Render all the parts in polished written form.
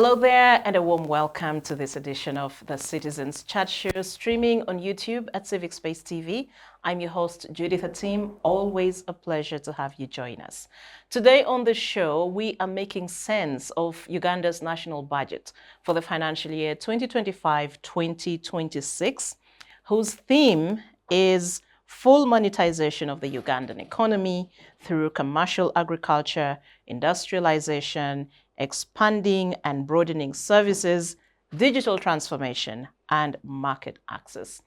Hello there and a warm welcome to this edition of the Citizens Chat Show, streaming on YouTube at Civic Space TV. I'm your host, Judith Atim. Always a pleasure to have you join us. Today on the show, we are making sense of Uganda's national budget for the financial year 2025-2026, whose theme is full monetization of the Ugandan economy through commercial agriculture, industrialization, expanding and broadening services, digital transformation, and market access.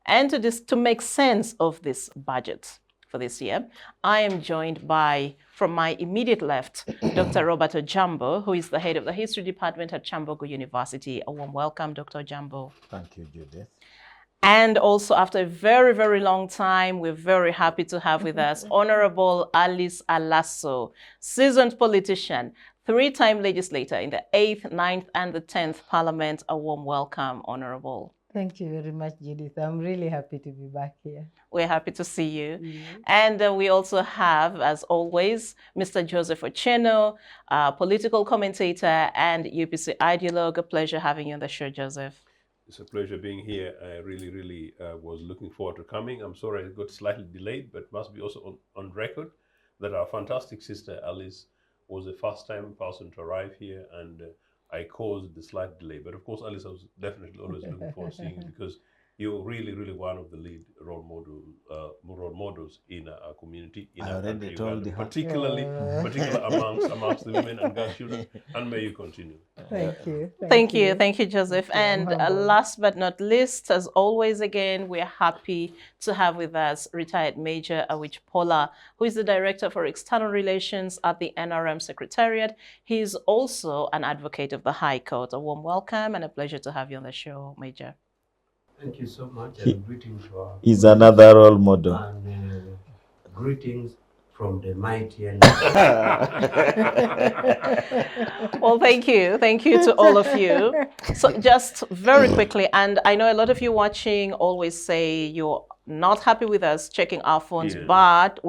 And to make sense of this budget for this year, I am joined by, from my immediate left, Dr. Robert Ojambo, who is the head of the History Department at Chambogo University. A warm welcome, Dr. Ojambo. Thank you, Judith. And also, after a very, very long time, we're very happy to have with us Honorable Alice Alaso, seasoned politician, three-time legislator in the 8th, 9th, and the 10th Parliament. A warm welcome, Honorable. Thank you very much, Judith. I'm really happy to be back here. We're happy to see you. And we also have, as always, Mr. Joseph Ocheno, political commentator and UPC ideologue. A pleasure having you on the show, Joseph. It's a pleasure being here. I really was looking forward to coming. I'm sorry I got slightly delayed, but must be also on record that our fantastic sister Alice was the first-time person to arrive here, and I caused the slight delay. But of course, Alice, I was definitely always looking forward to seeing you because you're really one of the lead role models in our community, in our country, Uganda, particularly amongst the women and girl children. And may you continue. Thank you. Thank you, Joseph. And last but not least, as always, again, we're happy to have with us retired Major Awich Pola, who is the Director for External Relations at the NRM Secretariat. He's also an advocate of the High Court. A warm welcome and a pleasure to have you on the show, Major. Thank you so much, and greetings to our He's another role model. and greetings from the mighty and Well, thank you to all of you. So just very quickly, and I know a lot of you watching always say you're not happy with us checking our phones, but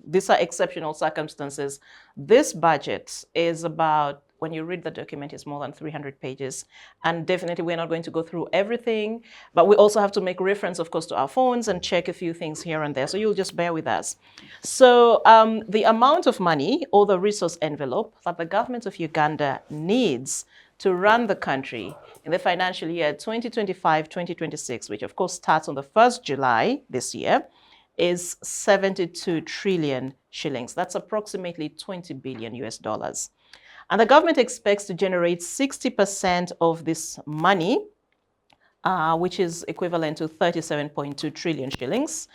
these are exceptional circumstances. This budget is about, when you read the document, it's more than 300 pages. And definitely we're not going to go through everything, but we also have to make reference, of course, to our phones and check a few things here and there. So you'll just bear with us. So the amount of money or the resource envelope that the government of Uganda needs to run the country in the financial year 2025-2026, which of course starts on the 1st July this year, is 72 trillion shillings. That's approximately 20 billion US dollars. And the government expects to generate 60% of this money, which is equivalent to 37.2 trillion shillings,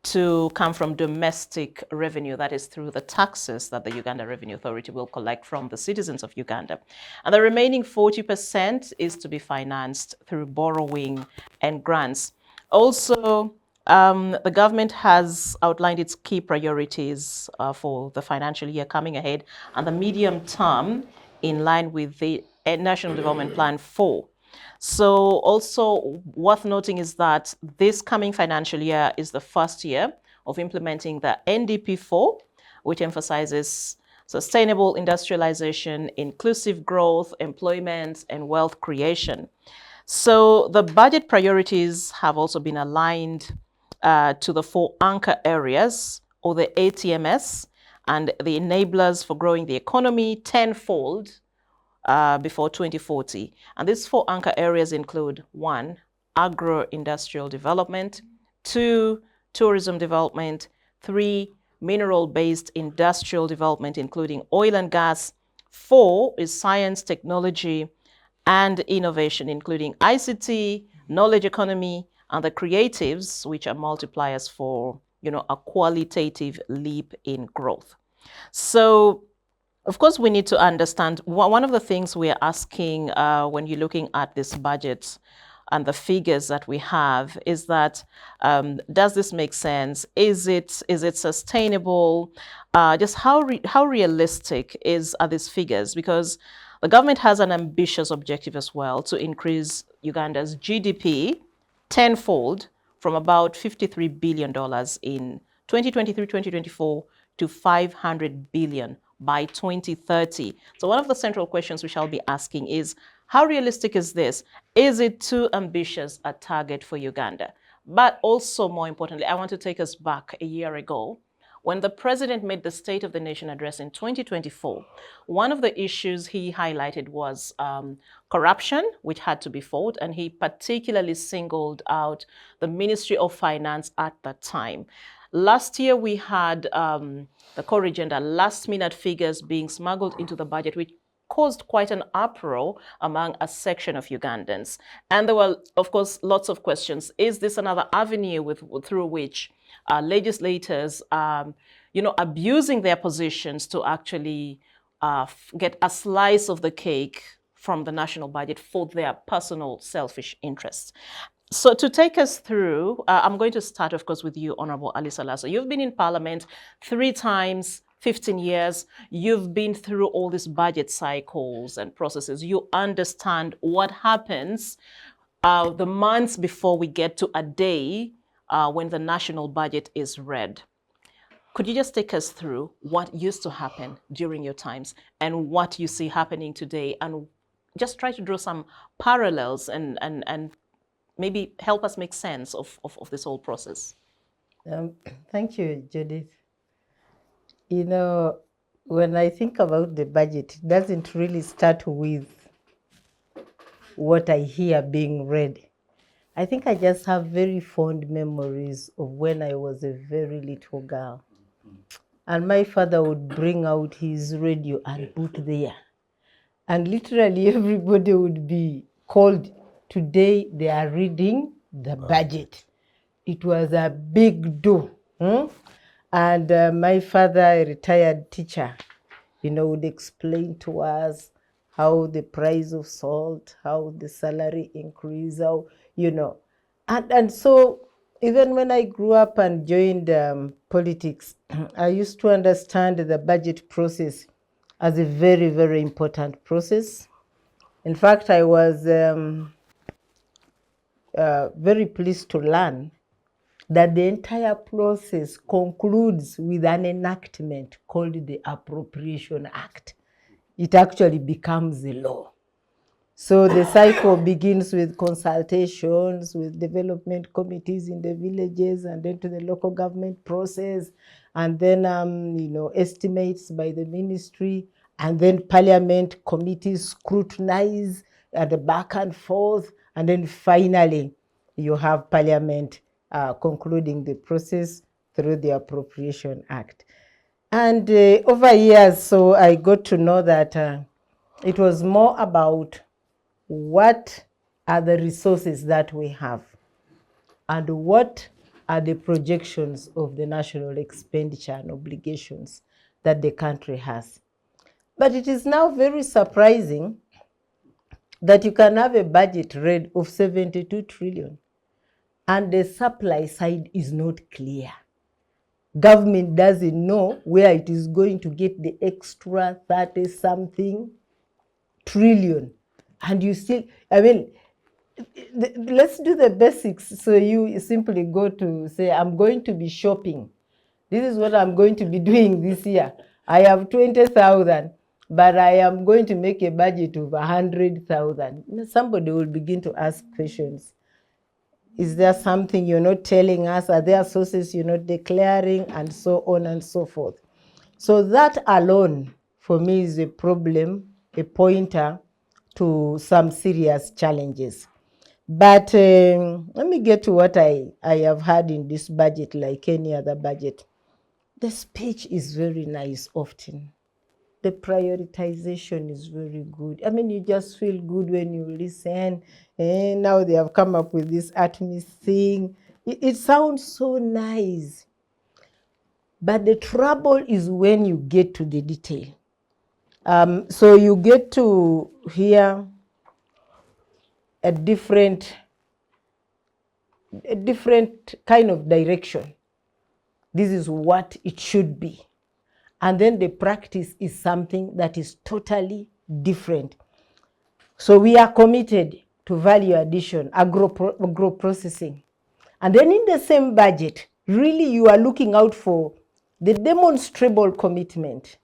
to come from domestic revenue, that is through the taxes that the Uganda Revenue Authority will collect from the citizens of Uganda. And the remaining 40% is to be financed through borrowing and grants. Also, the government has outlined its key priorities for the financial year coming ahead and the medium term in line with the National Development Plan 4. So also worth noting is that this coming financial year is the first year of implementing the NDP 4, which emphasizes sustainable industrialization, inclusive growth, employment, and wealth creation. So the budget priorities have also been aligned to the 4 anchor areas, or the ATMS, and the enablers for growing the economy tenfold before 2040. And these 4 anchor areas include 1, agro-industrial development, 2, tourism development, 3, mineral-based industrial development, including oil and gas, 4 is science, technology, and innovation, including ICT, knowledge economy, and the creatives, which are multipliers for, a qualitative leap in growth. So, of course, we need to understand, one of the things we are asking when you're looking at this budget and the figures that we have is that, does this make sense? Is it sustainable? Just how realistic are these figures? Because the government has an ambitious objective as well to increase Uganda's GDP tenfold from about $53 billion in 2023-2024 to $500 billion by 2030. So one of the central questions we shall be asking is, how realistic is this? Is it too ambitious a target for Uganda? But also, more importantly, I want to take us back a year ago when the president made the State of the Nation address in 2024. One of the issues he highlighted was corruption, which had to be fought, and he particularly singled out the Ministry of Finance at that time. Last year, we had the core agenda, last-minute figures being smuggled into the budget, which caused quite an uproar among a section of Ugandans. And there were, of course, lots of questions. Is this another avenue through which legislators are, abusing their positions to actually get a slice of the cake from the national budget for their personal selfish interests? So to take us through, I'm going to start, of course, with you, Honorable Ali Salaso. You've been in Parliament 3 times, 15 years. You've been through all these budget cycles and processes. You understand what happens the months before we get to a day when the national budget is read. Could you just take us through what used to happen during your times and what you see happening today, and just try to draw some parallels and maybe help us make sense of this whole process? Thank you, Judith. When I think about the budget, it doesn't really start with what I hear being read. I think I just have very fond memories of when I was a very little girl. And my father would bring out his radio and put there. And literally everybody would be called. Today they are reading the budget. It was a big do. And my father, a retired teacher, would explain to us how the price of salt, how the salary increase, how, And so even when I grew up and joined politics, I used to understand the budget process as a very, very important process. In fact, I was very pleased to learn that the entire process concludes with an enactment called the Appropriation Act. It actually becomes a law. So the cycle begins with consultations with development committees in the villages, and then to the local government process, and then estimates by the ministry, and then parliament committees scrutinize at the back and forth, and then finally you have parliament concluding the process through the Appropriation Act. And over years, so I got to know that it was more about what are the resources that we have and what are the projections of the national expenditure and obligations that the country has. But it is now very surprising that you can have a budget read of 72 trillion and the supply side is not clear. Government doesn't know where it is going to get the extra 30-something trillion. And you still, let's do the basics. So you simply go to say, I'm going to be shopping. This is what I'm going to be doing this year. I have 20,000, but I am going to make a budget of 100,000. Somebody will begin to ask questions. Is there something you're not telling us? Are there sources you're not declaring? And so on and so forth. So that alone, for me, is a problem, a pointer to some serious challenges. But let me get to what I have had in this budget, like any other budget. The speech is very nice often. The prioritization is very good. You just feel good when you listen. And now they have come up with this Artemis thing. It sounds so nice. But the trouble is when you get to the detail. So you get to hear a different kind of direction. This is what it should be. And then the practice is something that is totally different. So we are committed to value addition, agro-processing. And then in the same budget, really you are looking out for the demonstrable commitment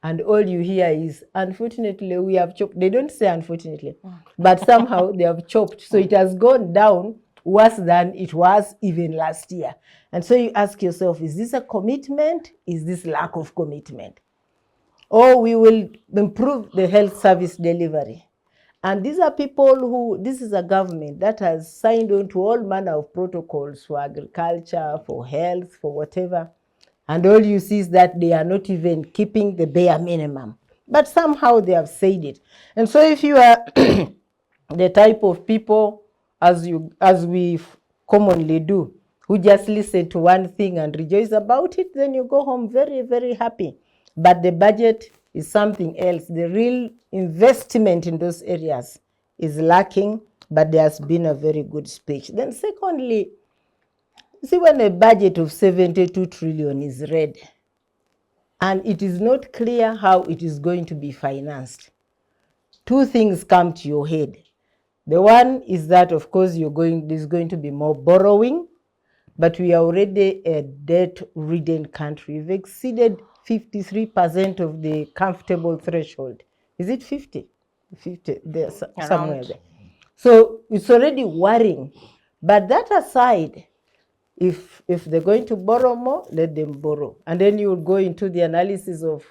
And all you hear is, unfortunately, we have chopped. They don't say unfortunately, but somehow they have chopped. So it has gone down worse than it was even last year. And so you ask yourself, is this a commitment? Is this lack of commitment? Or we will improve the health service delivery. And these are people who, this is a government that has signed on to all manner of protocols for agriculture, for health, for whatever. And all you see is that they are not even keeping the bare minimum. But somehow they have said it. And so if you are the type of people, as we commonly do, who just listen to one thing and rejoice about it, then you go home very, very happy. But the budget is something else. The real investment in those areas is lacking, but there has been a very good speech. Then secondly, see, when a budget of 72 trillion is read, and it is not clear how it is going to be financed, two things come to your head. The one is that, of course, there's going to be more borrowing, but we are already a debt-ridden country. We've exceeded 53% of the comfortable threshold. Is it 50? 50, there's somewhere there. So it's already worrying. But that aside, if they're going to borrow more, let them borrow. And then you will go into the analysis of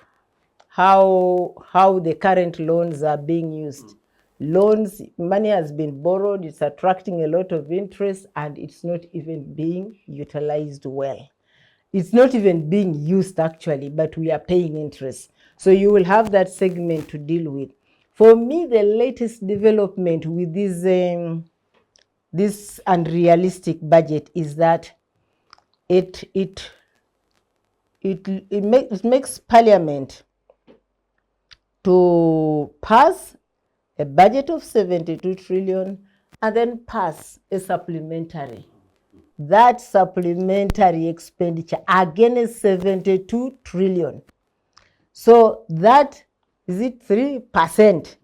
how the current loans are being used. Loans, money has been borrowed, it's attracting a lot of interest, and it's not even being utilized well. It's not even being used actually, but we are paying interest. So you will have that segment to deal with. For me, the latest development with this unrealistic budget is that it makes Parliament to pass a budget of 72 trillion and then pass a supplementary. That supplementary expenditure against 72 trillion. So that, is it 3%,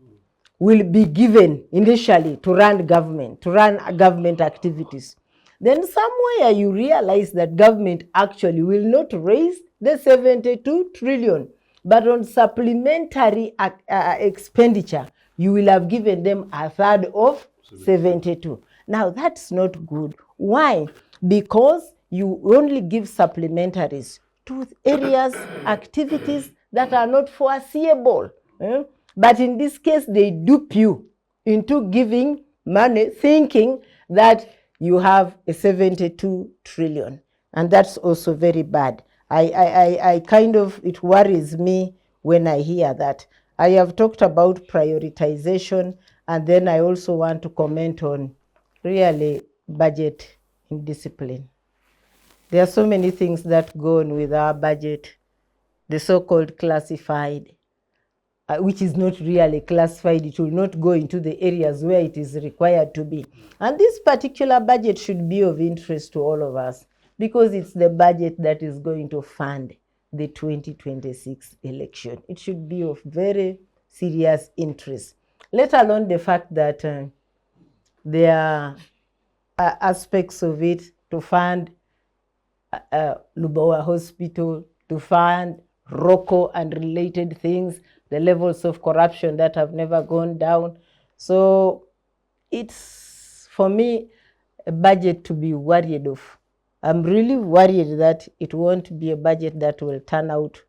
will be given initially to run government activities. Then somewhere you realize that government actually will not raise the 72 trillion, but on supplementary expenditure, you will have given them a third of 72. Now that's not good. Why? Because you only give supplementaries to areas, activities that are not foreseeable. But in this case, they dupe you into giving money, thinking that you have a 72 trillion. And that's also very bad. I kind of, it worries me when I hear that. I have talked about prioritization, and then I also want to comment on really budget indiscipline. There are so many things that go on with our budget, the so-called classified, which is not really classified. It will not go into the areas where it is required to be. And this particular budget should be of interest to all of us because it's the budget that is going to fund the 2026 election. It should be of very serious interest, let alone the fact that there are aspects of it to fund Lubowa Hospital, to fund ROCO and related things, the levels of corruption that have never gone down. So it's, for me, a budget to be worried of. I'm really worried that it won't be a budget that will turn out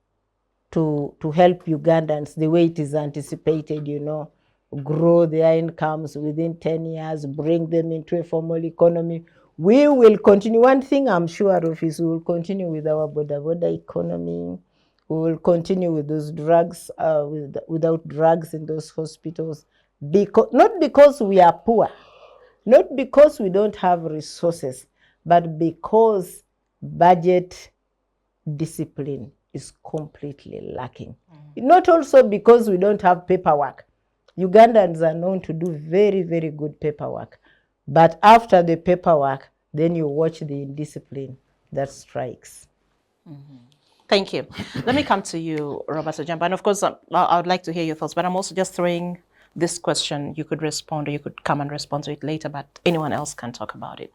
to help Ugandans the way it is anticipated, grow their incomes within 10 years, bring them into a formal economy. We will continue. One thing I'm sure of is we will continue with our border economy. We will continue with those drugs, without drugs in those hospitals. Not because we are poor, not because we don't have resources, but because budget discipline is completely lacking. Not also because we don't have paperwork. Ugandans are known to do very, very good paperwork. But after the paperwork, then you watch the indiscipline that strikes. Thank you. Let me come to you, Robert Ojamba. And of course, I would like to hear your thoughts, but I'm also just throwing this question. You could respond or you could come and respond to it later, but anyone else can talk about it.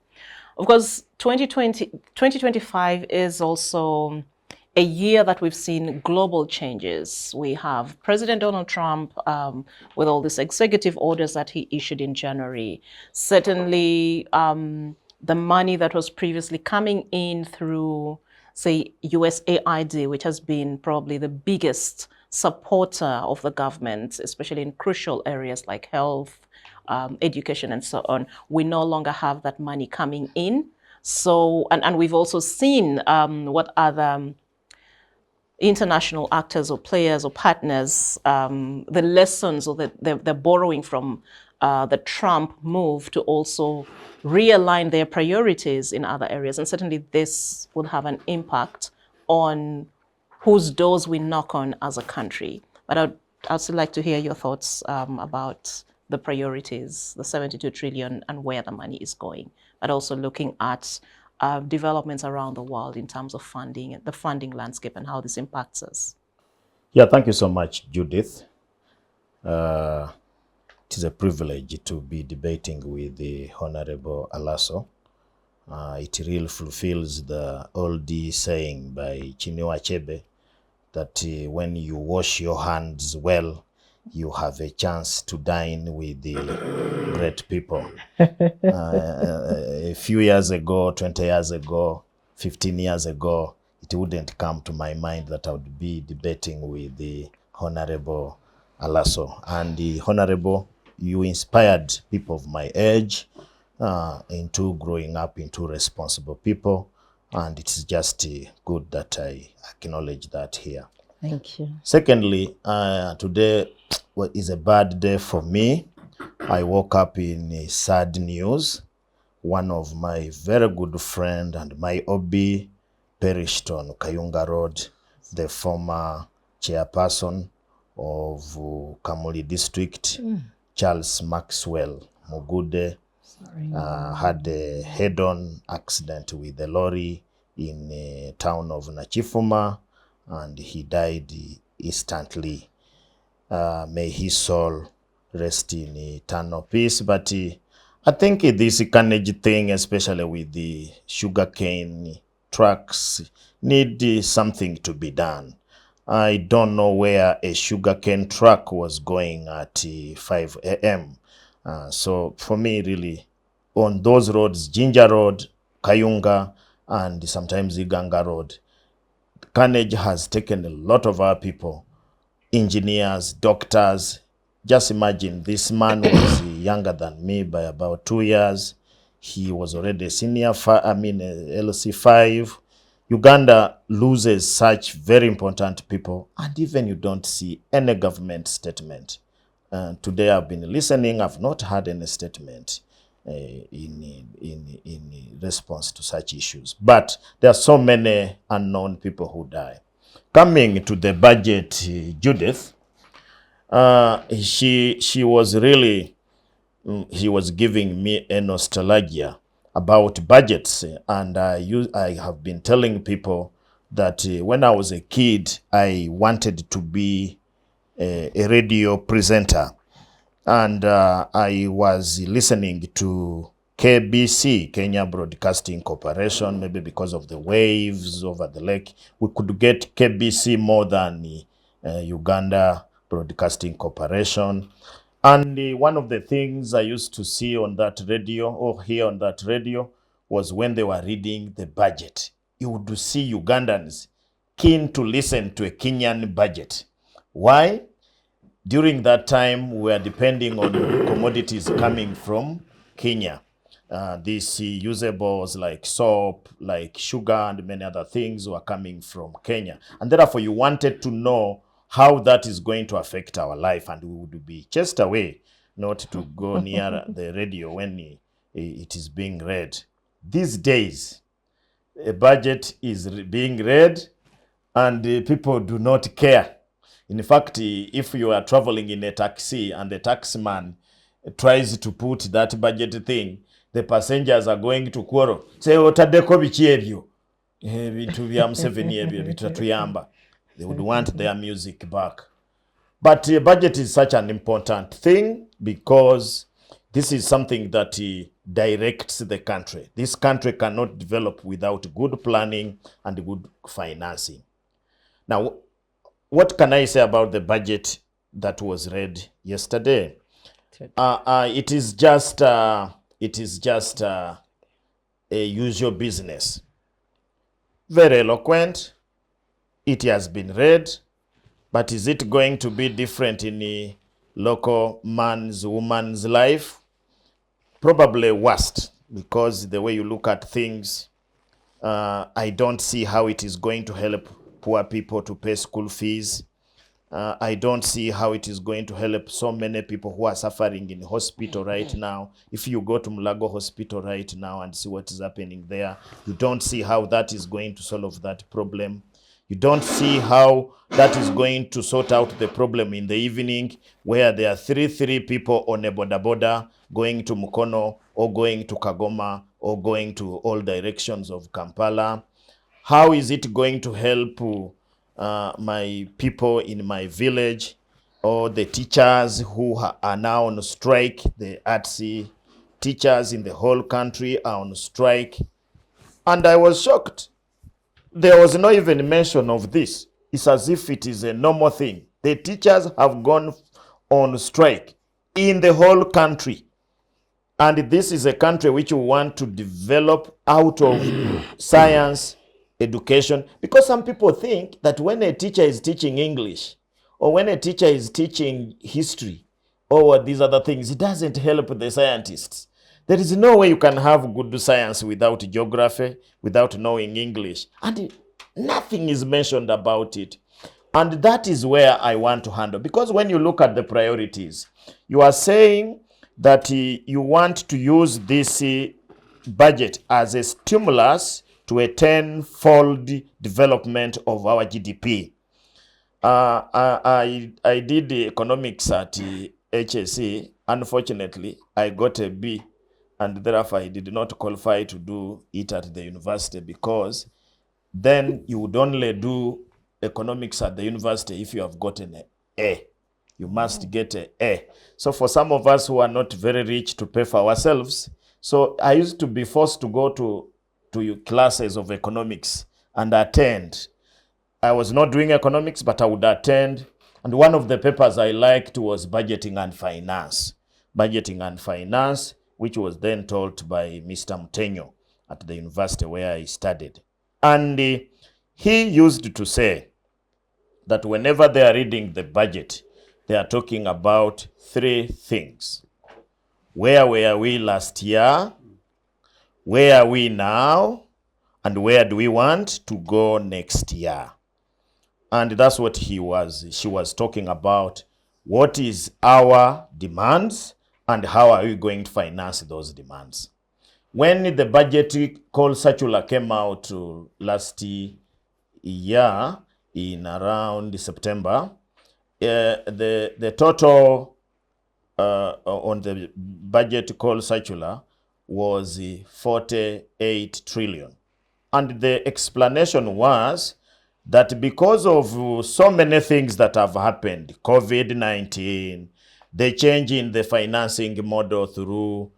Of course, 2025 is also a year that we've seen global changes. We have President Donald Trump with all these executive orders that he issued in January. Certainly, the money that was previously coming in through, say, USAID, which has been probably the biggest supporter of the government, especially in crucial areas like health, education, and so on. We no longer have that money coming in. So, and we've also seen what other international actors or players or partners, the lessons or they're borrowing from the Trump move to also realign their priorities in other areas. And certainly this will have an impact on whose doors we knock on as a country. But I'd still like to hear your thoughts about the priorities, the 72 trillion and where the money is going, but also looking at developments around the world in terms of funding, the funding landscape and how this impacts us. Yeah, thank you so much, Judith. It is a privilege to be debating with the Honorable Alaso. It really fulfills the oldie saying by Chinua Achebe that when you wash your hands well, you have a chance to dine with the great people. A few years ago, 20 years ago, 15 years ago, it wouldn't come to my mind that I would be debating with the Honorable Alaso. And the Honorable, you inspired people of my age into growing up into responsible people. And it's just good that I acknowledge that here. Thank you. Secondly, today is a bad day for me. I woke up in sad news. One of my very good friend and my OB perished on Kayunga Road, the former chairperson of Kamuli District, Charles Maxwell Mugude, had a head-on accident with a lorry in the town of Nachifuma, and he died instantly. May his soul rest in eternal peace. But I think this carnage thing, especially with the sugarcane trucks, need something to be done. I don't know where a sugarcane truck was going at 5 a.m. So for me, really, on those roads, Jinja Road, Kayunga, and sometimes Iganga Road, carnage has taken a lot of our people, engineers, doctors. Just imagine, this man was younger than me by about 2 years. He was already a senior, LC5. Uganda loses such very important people, and even you don't see any government statement. Today I've been listening, I've not heard any statement in response to such issues. But there are so many unknown people who die. Coming to the budget, Judith, she was really, he was giving me a nostalgia about budgets. And I have been telling people that when I was a kid, I wanted to be a radio presenter. And I was listening to KBC, Kenya Broadcasting Corporation, maybe because of the waves over the lake. We could get KBC more than Uganda Broadcasting Corporation. And one of the things I used to see on that radio or hear on that radio was when they were reading the budget. You would see Ugandans keen to listen to a Kenyan budget. Why? During that time, we were depending on commodities coming from Kenya. These usables like soap, like sugar, and many other things were coming from Kenya. And therefore, you wanted to know how that is going to affect our life, and we would be chased away not to go near the radio when it is being read. These days, a budget is being read, and people do not care. In fact, if you are traveling in a taxi and the taximan tries to put that budget thing, the passengers are going to quarrel. Say, otadeko bichi ebyo. Bintu bya Museveni ebyo bitatuyamba. They would want their music back. But budget is such an important thing because this is something that directs the country. This country cannot develop without good planning and good financing. Now, what can I say about the budget that was read yesterday? It is just a usual business. Very eloquent. It has been read, but is it going to be different in a local man's, woman's life? Probably worst, because the way you look at things, I don't see how it is going to help poor people to pay school fees. I don't see how it is going to help so many people who are suffering in hospital right now. If you go to Mulago Hospital right now and see what is happening there, you don't see how that is going to solve that problem. You don't see how that is going to sort out the problem in the evening where there are three people on a boda going to Mukono or going to Kagoma or going to all directions of Kampala. How is it going to help my people in my village or the teachers who are now on strike? The ATSI teachers in the whole country are on strike. And I was shocked. There was no even mention of this. It's as if it is a normal thing. The teachers have gone on strike in the whole country. And this is a country which we want to develop out of science, education. Because some people think that when a teacher is teaching English, or when a teacher is teaching history, or these other things, it doesn't help the scientists. There is no way you can have good science without geography, without knowing English. And nothing is mentioned about it. And that is where I want to handle. Because when you look at the priorities, you are saying that you want to use this budget as a stimulus to a 10-fold development of our GDP. I did economics at HSC. Unfortunately, I got a B. And therefore, I did not qualify to do it at the university, because then you would only do economics at the university if you have gotten an A. You must get an A. So for some of us who are not very rich to pay for ourselves, so I used to be forced to go to classes of economics and attend. I was not doing economics, but I would attend. And one of the papers I liked was budgeting and finance. Budgeting and finance, which was then taught by Mr. Mutenyo at the university where I studied. And he used to say that whenever they are reading the budget, they are talking about three things. Where were we last year? Where are we now? And where do we want to go next year? And that's what she was talking about. What is our demands? And how are we going to finance those demands? When the budget call circular came out last year in around September, the total on the budget call circular was 48 trillion. And the explanation was that because of so many things that have happened, COVID-19, the change in the financing model through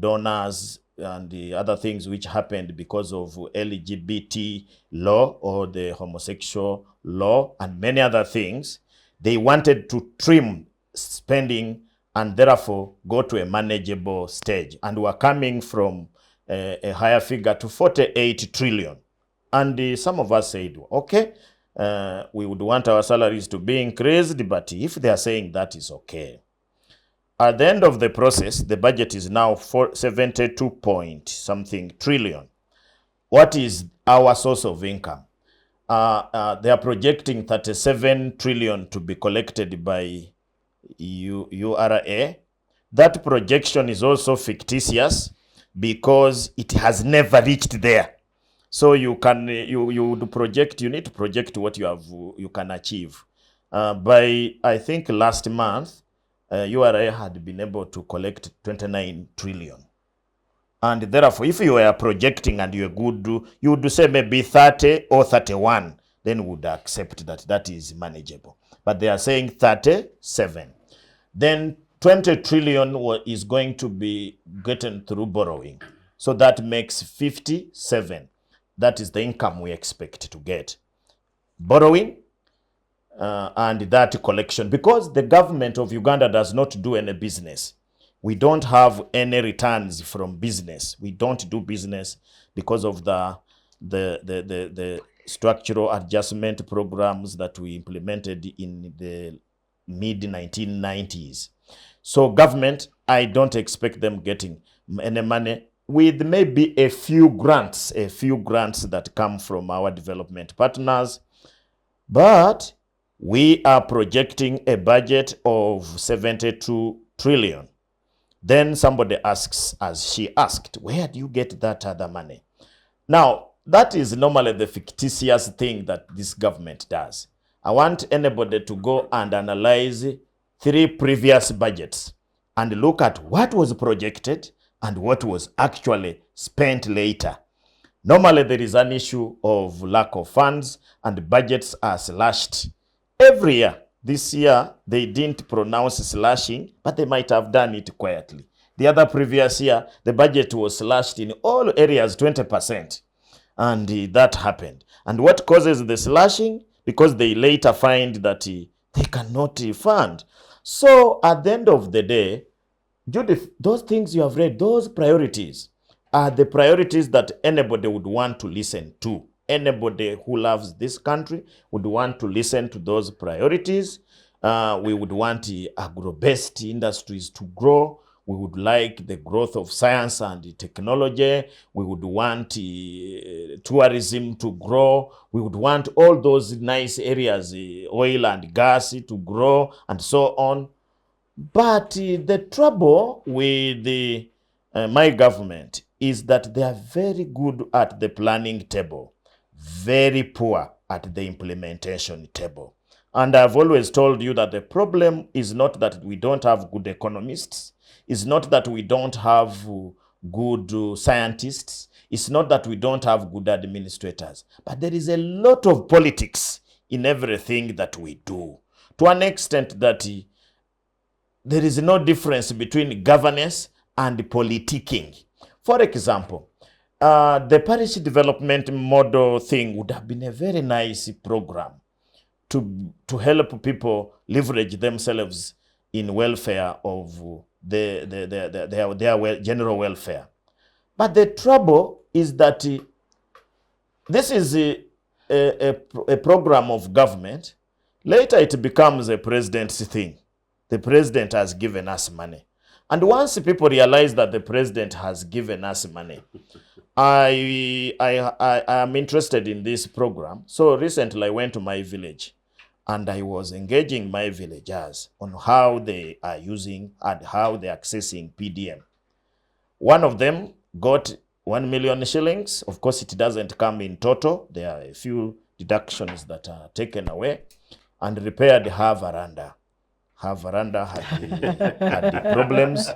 donors and the other things which happened because of LGBT law or the homosexual law and many other things, they wanted to trim spending and therefore go to a manageable stage. And we're coming from a higher figure to 48 trillion. And some of us said, okay, we would want our salaries to be increased, but if they are saying that is okay. At the end of the process, the budget is now 72 point something trillion. What is our source of income? They are projecting 37 trillion to be collected by URA. That projection is also fictitious because it has never reached there. So you need to project what you can achieve. By I think last month, URA had been able to collect 29 trillion. And therefore, if you were projecting and you're good, you would say maybe 30 or 31, then would accept that is manageable. But they are saying 37. Then 20 trillion is going to be gotten through borrowing. So that makes 57. That is the income we expect to get. borrowing and that collection, because the government of Uganda does not do any business. We don't have any returns from business. We don't do business because of the structural adjustment programs that we implemented in the mid-1990s. So government, I don't expect them getting any money, with maybe a few grants that come from our development partners. But we are projecting a budget of 72 trillion. Then somebody asks, as she asked, where do you get that other money? Now, that is normally the fictitious thing that this government does. I want anybody to go and analyze 3 previous budgets and look at what was projected and what was actually spent later. Normally, there is an issue of lack of funds and budgets are slashed every year. This year, they didn't pronounce slashing, but they might have done it quietly. The other previous year, the budget was slashed in all areas 20%. And that happened. And what causes the slashing? Because they later find that they cannot fund. So at the end of the day, Judith, those things you have read, those priorities are the priorities that anybody would want to listen to. Anybody who loves this country would want to listen to those priorities. We would want agro-based industries to grow. We would like the growth of science and technology. We would want tourism to grow. We would want all those nice areas, oil and gas to grow, and so on. But the trouble with my government is that they are very good at the planning table, very poor at the implementation table. And I've always told you that the problem is not that we don't have good economists. It's not that we don't have good scientists. It's not that we don't have good administrators. But there is a lot of politics in everything that we do, to an extent that there is no difference between governance and politicking. For example, the parish development model thing would have been a very nice program to help people leverage themselves in welfare of their general welfare. But the trouble is that this is a program of government. Later it becomes a president's thing. The president has given us money. And once people realize that the president has given us money, I am interested in this program. So recently I went to my village and I was engaging my villagers on how they are using and how they are accessing PDM. One of them got 1 million shillings. Of course, it doesn't come in total. There are a few deductions that are taken away, and repaired her veranda. Her veranda had the problems.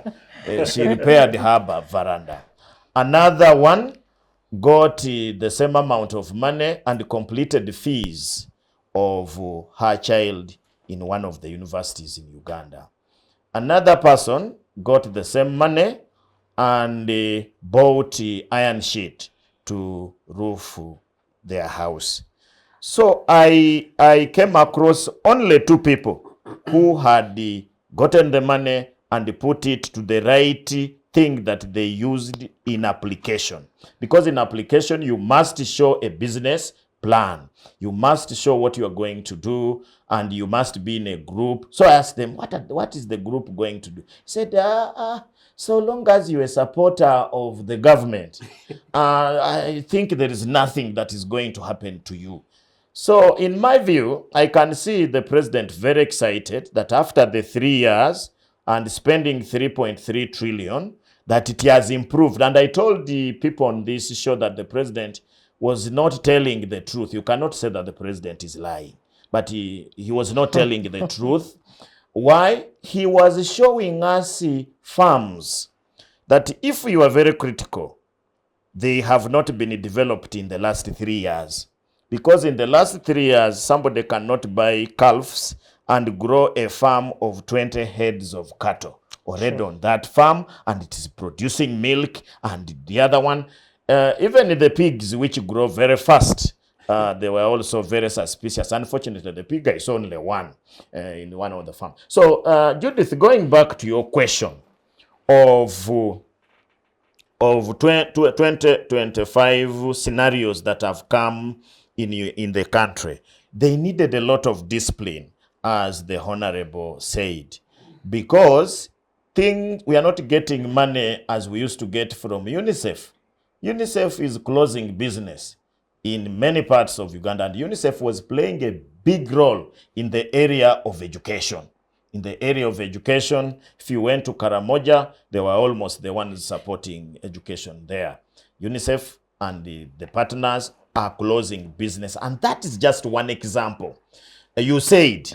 She repaired her veranda. Another one got the same amount of money and completed fees of her child in one of the universities in Uganda. Another person got the same money and bought iron sheet to roof their house. So I came across only 2 people who had gotten the money and put it to the right thing that they used in application. Because in application, you must show a business plan. You must show what you are going to do, and you must be in a group. So I asked them, what is the group going to do? He said, so long as you're a supporter of the government, I think there is nothing that is going to happen to you. So in my view, I can see the president very excited that after the 3 years and spending 3.3 trillion, that it has improved. And I told the people on this show that the president was not telling the truth. You cannot say that the president is lying, but he was not telling the truth. Why? He was showing us farms that, if you are very critical, they have not been developed in the last 3 years. Because in the last 3 years, somebody cannot buy calves and grow a farm of 20 heads of cattle already on that farm, and it is producing milk. And the other one, even the pigs, which grow very fast, They were also very suspicious. Unfortunately, the pig is only one in one of the farms. So, Judith, going back to your question of 2025 scenarios that have come in the country, they needed a lot of discipline, as the Honorable said, because we are not getting money as we used to get from UNICEF. UNICEF is closing business in many parts of Uganda, and UNICEF was playing a big role in the area of education. In the area of education, if you went to Karamoja, they were almost the ones supporting education there. UNICEF and the partners are closing business, and that is just one example. You said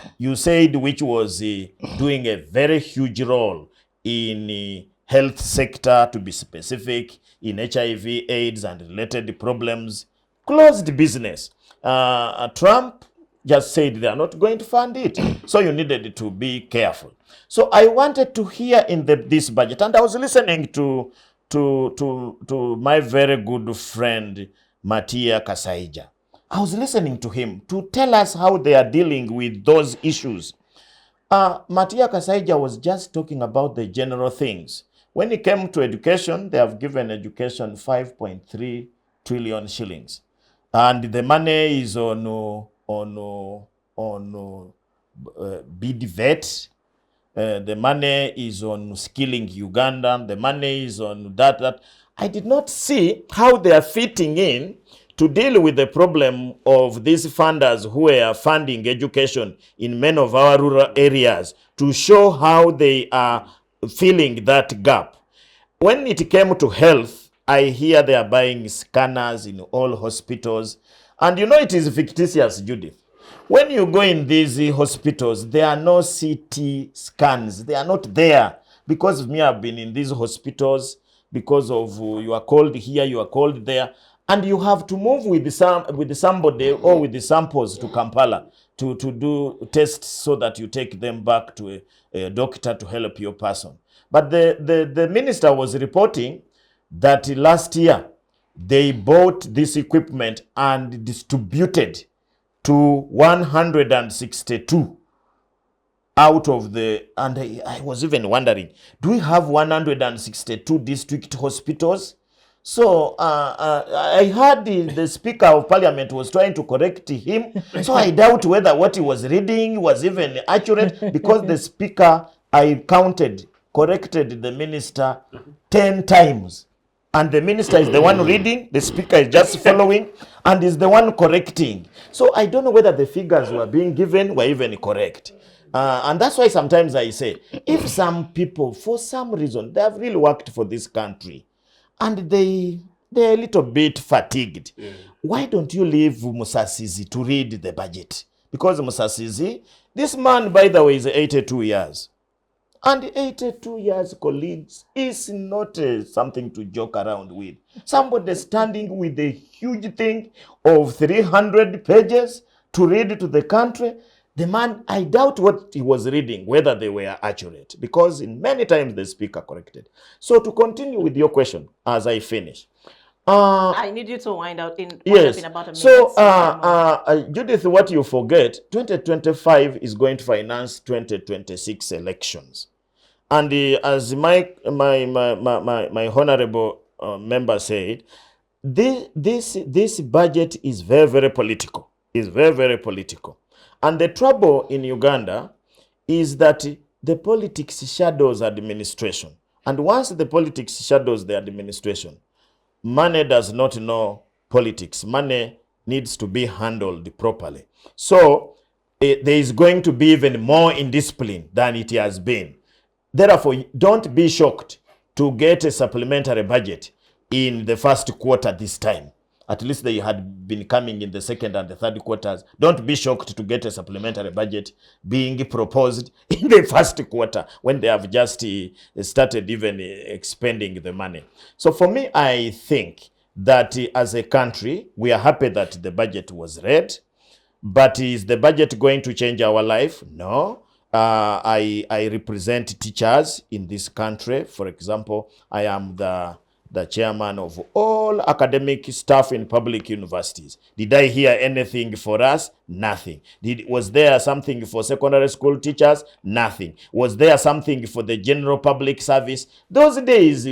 which was doing a very huge role in health sector, to be specific, in HIV, AIDS, and related problems, closed business. Trump just said they are not going to fund it. So you needed to be careful. So I wanted to hear in this budget, and I was listening to my very good friend, Matia Kasaija. I was listening to him to tell us how they are dealing with those issues. Matia Kasaija was just talking about the general things. When it came to education, they have given education 5.3 trillion shillings. And the money is on BDVET. The money is on skilling Ugandan. The money is on that. I did not see how they are fitting in to deal with the problem of these funders who are funding education in many of our rural areas, to show how they are filling that gap. When it came to health, I hear they are buying scanners in all hospitals. And you know it is fictitious, Judith. When you go in these hospitals, there are no CT scans. They are not there. Because of me, I've been in these hospitals, because of you are called here, you are called there. And you have to move with somebody or with the samples to Kampala to do tests, so that you take them back to a doctor to help your person. But the minister was reporting that last year they bought this equipment and distributed to 162 out of the, and I was even wondering, do we have 162 district hospitals? So I heard the Speaker of Parliament was trying to correct him. So I doubt whether what he was reading was even accurate, because the Speaker, I counted, corrected the minister 10 times. And the minister is the one reading, the Speaker is just following, and is the one correcting. So I don't know whether the figures were being given were even correct. And that's why sometimes I say, if some people, for some reason, they have really worked for this country, and they're a little bit fatigued, why don't you leave Musasizi to read the budget? Because Musasizi, this man, by the way, is 82 years. And 82 years, colleagues, is not something to joke around with. Somebody standing with a huge thing of 300 pages to read to the country. The man, I doubt what he was reading, whether they were accurate, because in many times the Speaker corrected. So to continue with your question, as I finish. I need you to wind up in about a minute. So, Judith, what you forget, 2025 is going to finance 2026 elections. And as my honorable member said, this budget is very, very political. Is very, very political. And the trouble in Uganda is that the politics shadows administration. And once the politics shadows the administration, money does not know politics. Money needs to be handled properly. So there is going to be even more indiscipline than it has been. Therefore, don't be shocked to get a supplementary budget in the first quarter this time. At least they had been coming in the second and the third quarters. Don't be shocked to get a supplementary budget being proposed in the first quarter when they have just started even expending the money. So for me, I think that as a country, we are happy that the budget was read. But is the budget going to change our life? No. I represent teachers in this country. For example, I am the the chairman of all academic staff in public universities. Did I hear anything for us? Nothing. Was there something for secondary school teachers? Nothing. Was there something for the general public service? Those days,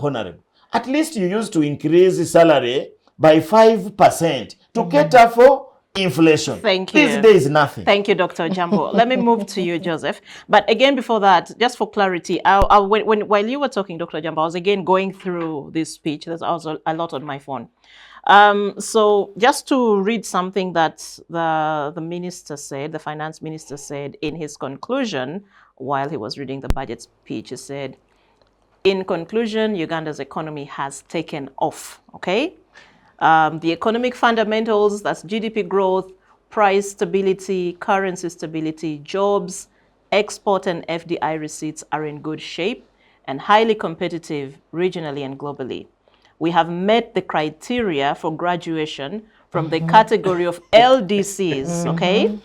Honorable, at least you used to increase salary by 5% to cater for inflation. Thank These you. days, nothing. Thank you, Dr. Jambo. Let me move to you, Joseph. But again, before that, just for clarity, while you were talking, Dr. Jambo, I was again going through this speech. There's also a lot on my phone. So just to read something that the minister said, the finance minister said in his conclusion while he was reading the budget speech, he said, in conclusion, Uganda's economy has taken off, okay? The economic fundamentals, that's GDP growth, price stability, currency stability, jobs, export and FDI receipts are in good shape and highly competitive regionally and globally. We have met the criteria for graduation from the category of LDCs, okay?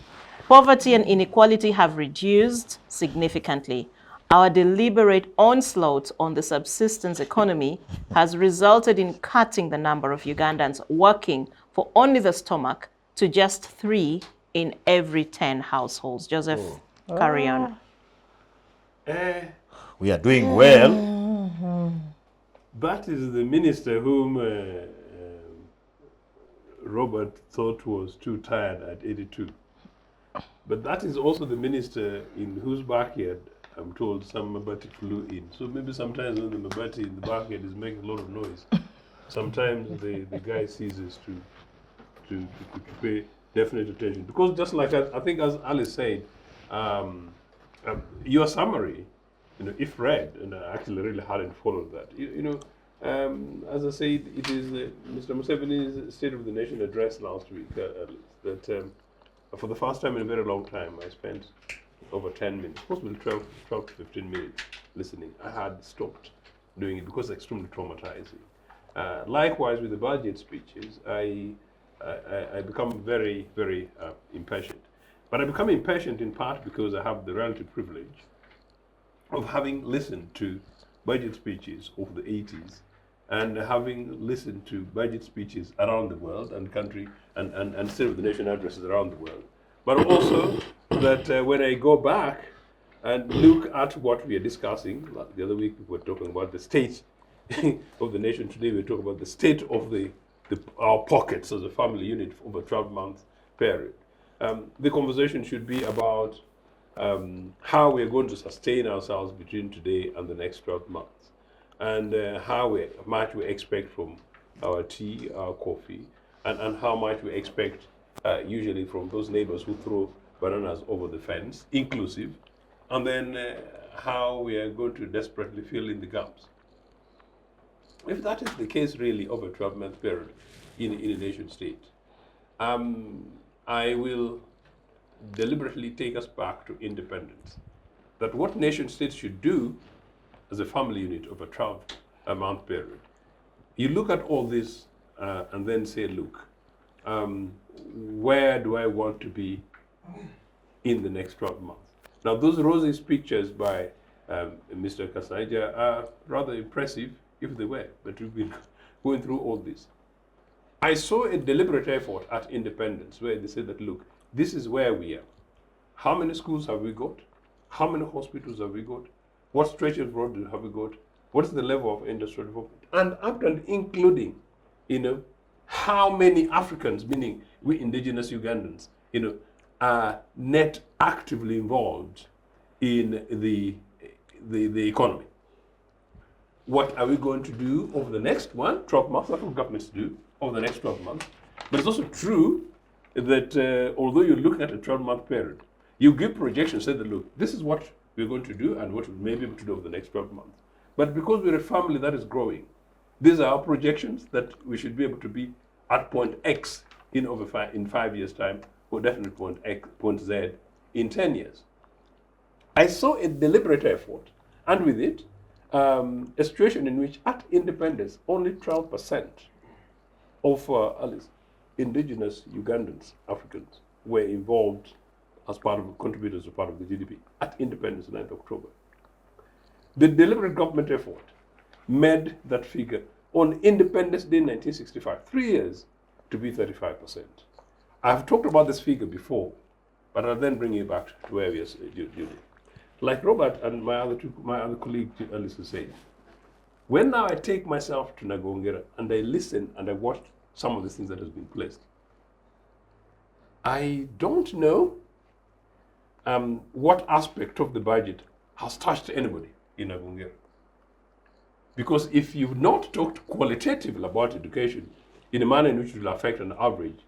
Poverty and inequality have reduced significantly. Our deliberate onslaught on the subsistence economy has resulted in cutting the number of Ugandans working for only the stomach to just 3 in every 10 households. Joseph, carry on. We are doing well. That is the minister whom Robert thought was too tired at 82. But that is also the minister in whose backyard I'm told some Mabati flew in. So maybe sometimes when the Mabati in the backyard is making a lot of noise, sometimes the guy ceases to pay definite attention. Because just like I think as Alice said, your summary, if read, and I actually really hadn't followed that, as I said, it is Mr. Museveni's State of the Nation address last week that for the first time in a very long time, I spent over 10 minutes, possibly 12 to 15 minutes listening. I had stopped doing it because it's extremely traumatizing. Likewise, with the budget speeches, I become very, very impatient. But I become impatient in part because I have the relative privilege of having listened to budget speeches of the 80s and having listened to budget speeches around the world and country and State of the Nation addresses around the world. But also that when I go back and look at what we are discussing, like the other week we were talking about the state of the nation. Today we're talking about the state of our pockets as a family unit over a 12-month period. The conversation should be about how we're going to sustain ourselves between today and the next 12 months, and how much we expect from our tea, our coffee, and how much we expect usually from those neighbors who throw bananas over the fence, inclusive, and then how we are going to desperately fill in the gaps. If that is the case really over a 12-month period in a nation state, I will deliberately take us back to independence. That what nation states should do as a family unit over a 12-month period. You look at all this and then say, look, where do I want to be in the next 12 months? Now, those rosy pictures by Mr. Kasaija are rather impressive, if they were, but we've been going through all this. I saw a deliberate effort at independence where they said that, look, this is where we are. How many schools have we got? How many hospitals have we got? What stretch of road have we got? What is the level of industrial development? And up and including, how many Africans, meaning we indigenous Ugandans, are net actively involved in the economy. What are we going to do over the next 12 months? That's what governments do over the next 12 months. But it's also true that although you're looking at a 12-month period, you give projections, say that, look, this is what we're going to do and what we may be able to do over the next 12 months. But because we're a family that is growing, these are our projections that we should be able to be at point X in 5 years' time, or definitely point Z in 10 years. I saw a deliberate effort, and with it, a situation in which at independence, only 12% of indigenous Ugandans, Africans, were involved as contributors as part of the GDP at independence, 9th October. The deliberate government effort made that figure on Independence Day 1965, 3 years, to be 35%. I've talked about this figure before, but I'll then bring you back to where we are, Judy. Like Robert and my other colleague Alice said, when now I take myself to Nagongera and I listen and I watch some of the things that has been placed, I don't know what aspect of the budget has touched anybody in Nagongera. Because if you've not talked qualitatively about education in a manner in which it will affect an average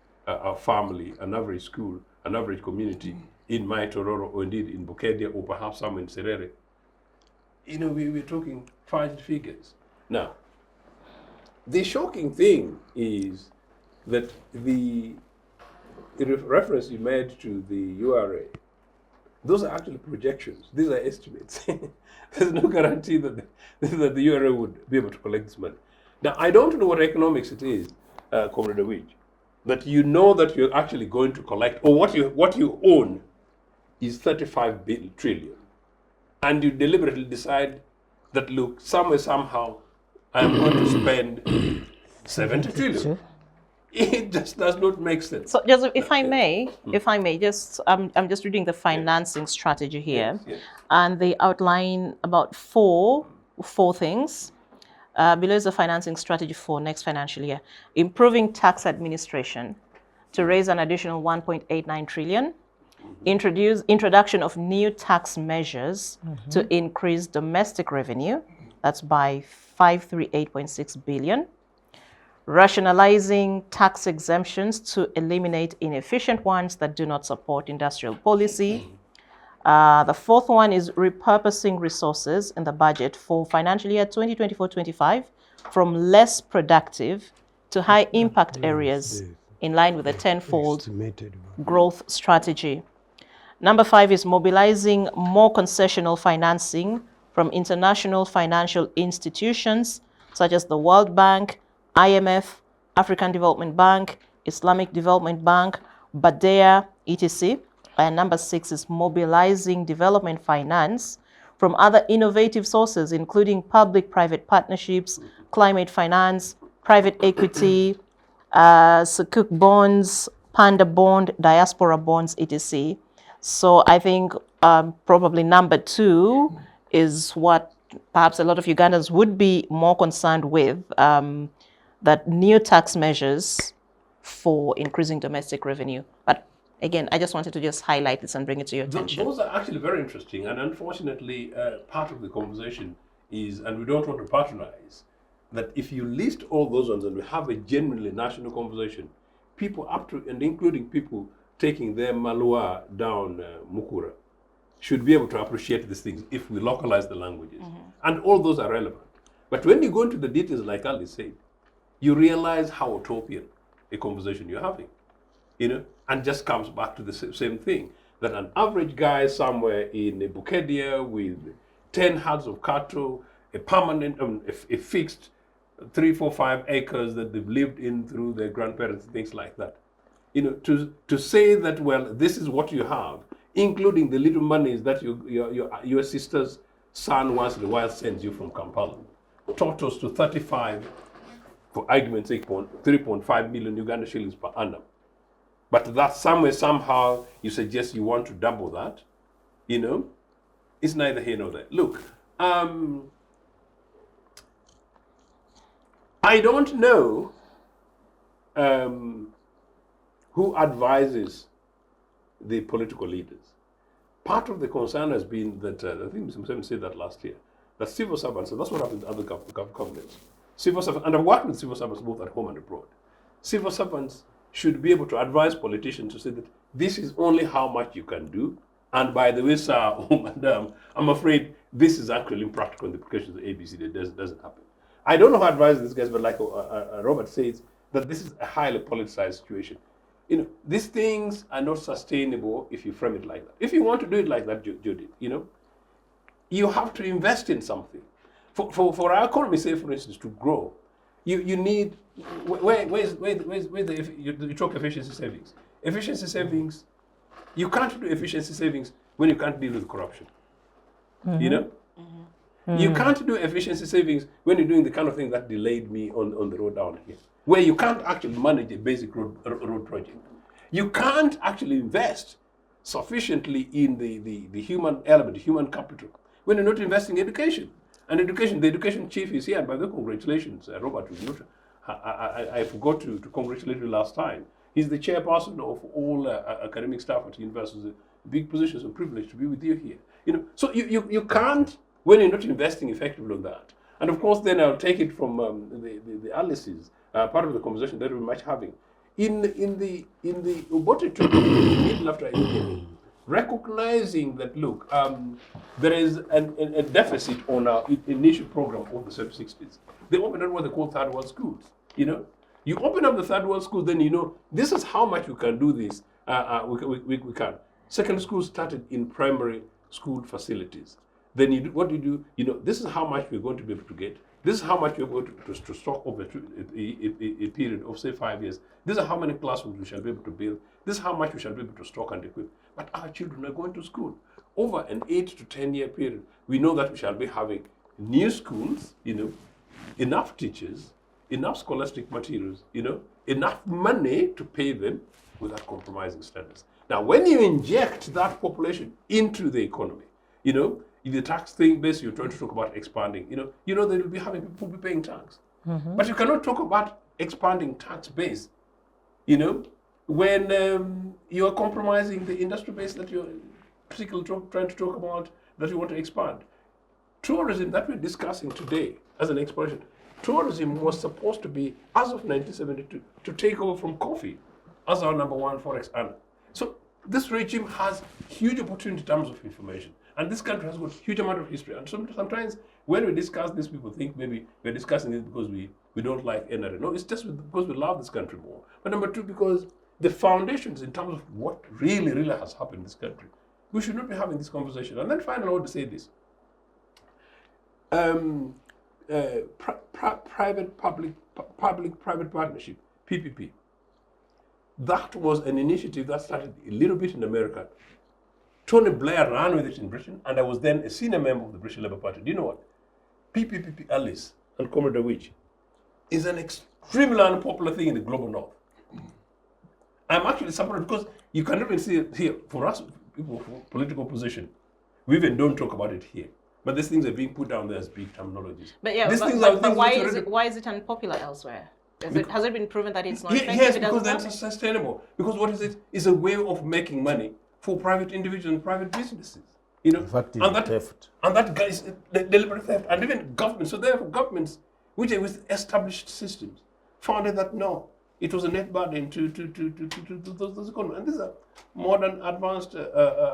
family, an average school, an average community in my Tororo, or indeed in Bukedia, or perhaps somewhere in Serere, we're talking 5 figures. Now, the shocking thing is that the reference you made to the URA, those are actually projections. These are estimates. There's no guarantee that the URA would be able to collect this money. Now, I don't know what economics it is, Comrade Awij, that you know that you're actually going to collect, or what you own is 35 trillion. And you deliberately decide that, look, somewhere, somehow, I'm going to spend 70 trillion. It just does not make sense. So, Joseph, if I may, just I'm just reading the financing strategy here, Yes. and they outline about four things. Below is the financing strategy for next financial year: improving tax administration to raise an additional 1.89 trillion, introduction of new tax measures to increase domestic revenue, that's by 538.6 billion. Rationalizing tax exemptions to eliminate inefficient ones that do not support industrial policy. The fourth one is repurposing resources in the budget for financial year 2024-25 from less productive to high impact areas in line with the tenfold growth strategy. Number 5 is mobilizing more concessional financing from international financial institutions such as the World Bank, IMF, African Development Bank, Islamic Development Bank, Badea, etc. And number 6 is mobilizing development finance from other innovative sources, including public-private partnerships, climate finance, private equity, Sukuk bonds, Panda bond, diaspora bonds, etc. So I think probably number 2 is what perhaps a lot of Ugandans would be more concerned with, that new tax measures for increasing domestic revenue. But again, I just wanted to just highlight this and bring it to your attention. Those are actually very interesting, and unfortunately, part of the conversation is, and we don't want to patronize, that if you list all those ones and we have a genuinely national conversation, people up to and including people taking their malua down Mukura should be able to appreciate these things if we localize the languages. And all those are relevant. But when you go into the details, like Ali said, you realize how utopian a conversation you're having, and just comes back to the same thing, that an average guy somewhere in a Bukedia with 10 herds of cattle, a permanent, a fixed 3, 4, 5 acres that they've lived in through their grandparents, things like that. To say that, well, this is what you have, including the little monies that your sister's son once in a while sends you from Kampala, totals to 35, for argument's sake, 3.5 million Uganda shillings per annum. But that somewhere, somehow, you suggest you want to double that, it's neither here nor there. Look, I don't know who advises the political leaders. Part of the concern has been that, I think Mr. Museveni said that last year, that civil servants, and that's what happens in other governments, civil servants, and I've worked with civil servants both at home and abroad, civil servants should be able to advise politicians to say that this is only how much you can do, and by the way, sir, oh madam, I'm afraid this is actually impractical in the application of the ABC, that doesn't happen. I don't know how to advise these guys, but like Robert says, that this is a highly politicized situation. These things are not sustainable if you frame it like that. If you want to do it like that, Judy, you have to invest in something. For our economy, say for instance, to grow, you need, where's you talk efficiency savings. Efficiency savings, you can't do efficiency savings when you can't deal with corruption. You can't do efficiency savings when you're doing the kind of thing that delayed me on the road down here, where you can't actually manage a basic road project. You can't actually invest sufficiently in the human element, human capital, when you're not investing in education. And education, the education chief is here, and by the way, congratulations, Robert. I forgot to congratulate you last time. He's the chairperson of all academic staff at universities. Big positions and privilege to be with you here. You know, so you can't, when you're not investing effectively on that. And of course, then I'll take it from the Alice's part of the conversation that we're much having. In the Obote talk, middle after I came, recognizing that, look, there is a deficit on our initial program of the sub-60s. They opened up what they call third world schools. You know, you open up the third world schools, then you know this is how much we can do this. We can. Secondary schools started in primary school facilities. Then you do, what do you do? You know, this is how much we're going to be able to get. This is how much we're going to stock over a period of, say, 5 years. These are how many classrooms we shall be able to build. This is how much we shall be able to stock and equip. But our children are going to school. Over an 8 to 10 year period, we know that we shall be having new schools, you know, enough teachers, enough scholastic materials, you know, enough money to pay them without compromising standards. Now, when you inject that population into the economy, you know, in the tax thing base, you're trying to talk about expanding. You know they will be having people be paying tax, but you cannot talk about expanding tax base. You know, when you are compromising the industry base that you're particularly trying to talk about that you want to expand. Tourism that we're discussing today as an exploration, tourism was supposed to be, as of 1972, to take over from coffee as our #1 forex earner. So this regime has huge opportunity in terms of information. And this country has got a huge amount of history. And sometimes when we discuss this, people think maybe we're discussing it because we don't like NRA. No, it's just because we love this country more. But number two, because the foundations in terms of what really has happened in this country, we should not be having this conversation. And then finally, I want to say this. Private partnership, PPP. That was an initiative that started a little bit in America. Tony Blair ran with it in Britain, and I was then a senior member of the British Labour Party. Do you know what? PPP Alice and Commodore Witch is an extremely unpopular thing in the global north. I'm actually surprised because you can even see it here. For us, people for political position, we even don't talk about it here. But these things are being put down there as big terminologies. But yeah, but why is it unpopular elsewhere? Has it been proven that it's not effective? Yes, because that's sustainable. Because what is it? It's a way of making money for private individuals and private businesses. You know, Effective theft. And that guys deliberate theft, and even governments. So therefore, governments, which are with established systems, found that no, it was a net burden to those economies. And these are modern, advanced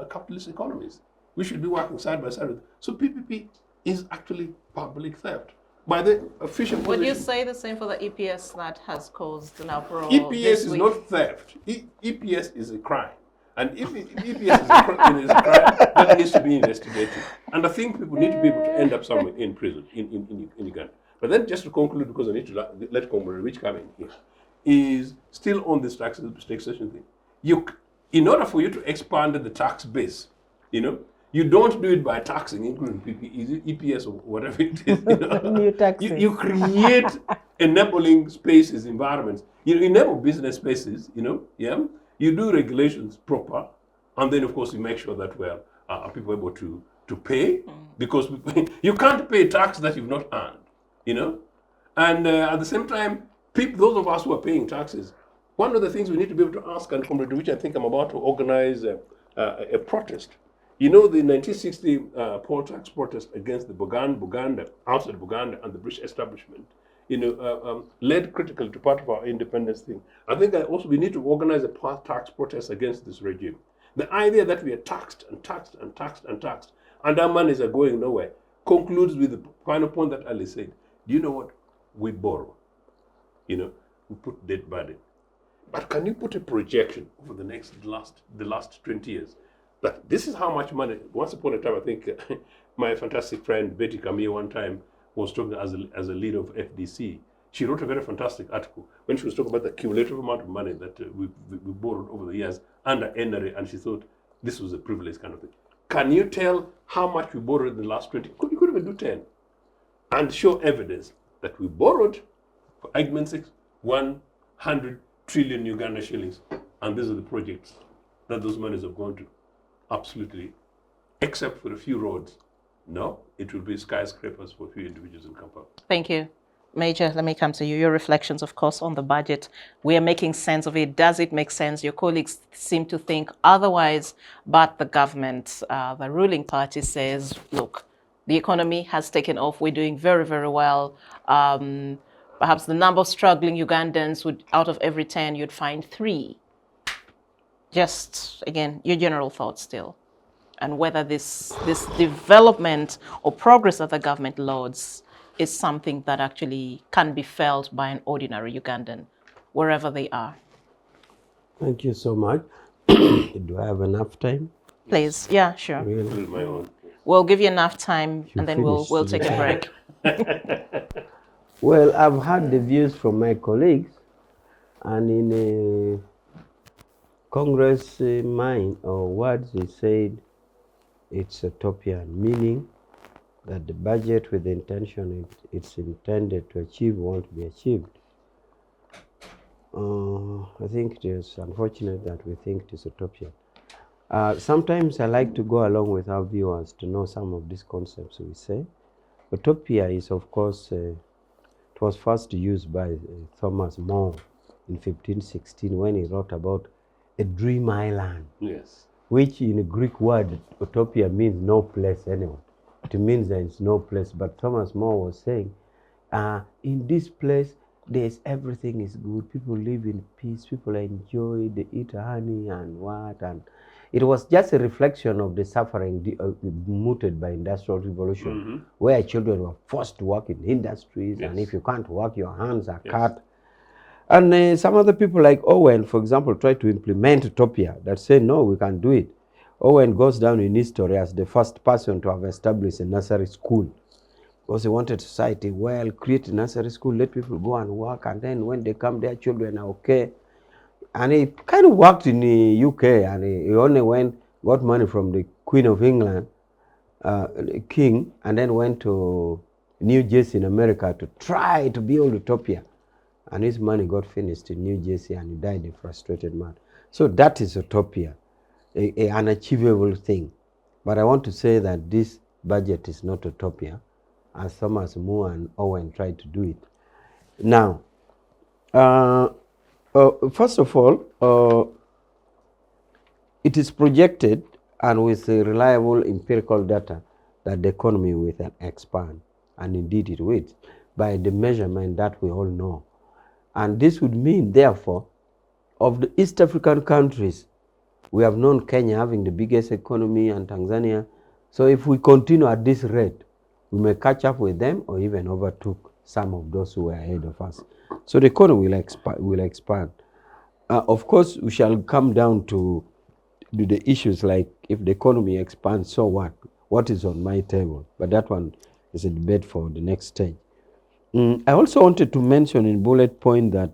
capitalist economies. We should be working side by side with. So PPP is actually public theft. By the official Would you say the same for the EPS that has caused an uproar? EPS is not theft. EPS is a crime. And if EPS is a crime, that needs to be investigated. And I think people need to be able to end up somewhere in prison in Uganda. But then just to conclude, because I need to let Comrade Rich come in here, is still on this taxation thing. In order for you to expand the tax base, you know, you don't do it by taxing, including EPS or whatever it is. You know? you create enabling spaces, environments. You enable business spaces, you know, yeah. You do regulations proper, and then of course you make sure that people are able to pay, because you can't pay tax that you've not earned, you know. And at the same time, those of us who are paying taxes, one of the things we need to be able to ask, and which I think I'm about to organize a protest. You know, the 1960 poll tax protest against the Buganda, outside Buganda, and the British establishment, you know, led critically to part of our independence thing. I think we need to organize a tax protest against this regime. The idea that we are taxed and taxed and taxed and taxed, and our monies are going nowhere, concludes with the final point that Ali said. Do you know what? We borrow. You know, we put debt burden. But can you put a projection over the last 20 years? That this is how much money. Once upon a time, I think my fantastic friend Betty Camille one time was talking as a leader of FDC. She wrote a very fantastic article when she was talking about the cumulative amount of money that we borrowed over the years under NRA, and she thought this was a privilege kind of thing. Can you tell how much we borrowed in the last 20? You could even do 10, and show evidence that we borrowed, for argument's sake, 100 trillion Uganda shillings, and these are the projects that those monies have gone to. Absolutely. Except for a few roads. No, it will be skyscrapers for a few individuals in Kampala. Thank you. Major, let me come to you. Your reflections, of course, on the budget. We are making sense of it. Does it make sense? Your colleagues seem to think otherwise, but the government, the ruling party says, look, the economy has taken off. We're doing very, very well. Perhaps the number of struggling Ugandans would, out of every 10, you'd find 3. Just, again, your general thoughts still, and whether this development or progress that the government lauds is something that actually can be felt by an ordinary Ugandan, wherever they are. Thank you so much. Do I have enough time? Please, yeah, sure. Really? My own. We'll give you enough time, You and then we'll finished take a break. Well, I've heard the views from my colleagues, and in a Congress mind or words, they said it's utopian, meaning that the budget with the intention it's intended to achieve won't be achieved. I think it is unfortunate that we think it is utopian. Sometimes I like to go along with our viewers to know some of these concepts we say. Utopia is, of course, it was first used by Thomas More in 1516 when he wrote about a dream island. Yes. Which in a Greek word, utopia means no place anyway. It means there is no place. But Thomas More was saying, in this place, there's everything is good. People live in peace. People enjoy. They eat honey and what. And it was just a reflection of the suffering mooted by Industrial Revolution, where children were forced to work in industries, and if you can't work, your hands are cut. And some other people like Owen, for example, try to implement utopia that say, no, we can do it. Owen goes down in history as the first person to have established a nursery school, because he wanted society, well, create a nursery school, let people go and work, and then when they come, their children are okay. And he kind of worked in the UK, and he only got money from the Queen of England, the King, and then went to New Jersey in America to try to build utopia. And his money got finished in New Jersey, and he died a frustrated man. So that is utopia, an achievable thing. But I want to say that this budget is not utopia, as Thomas More and Owen tried to do it. Now, first of all, it is projected, and with reliable empirical data, that the economy will expand, and indeed it will, by the measurement that we all know. And this would mean, therefore, of the East African countries, we have known Kenya having the biggest economy and Tanzania. So if we continue at this rate, we may catch up with them or even overtook some of those who were ahead of us. So the economy will expand. Of course, we shall come down to the issues like, if the economy expands, so what? What is on my table? But that one is a debate for the next stage. I also wanted to mention in bullet point that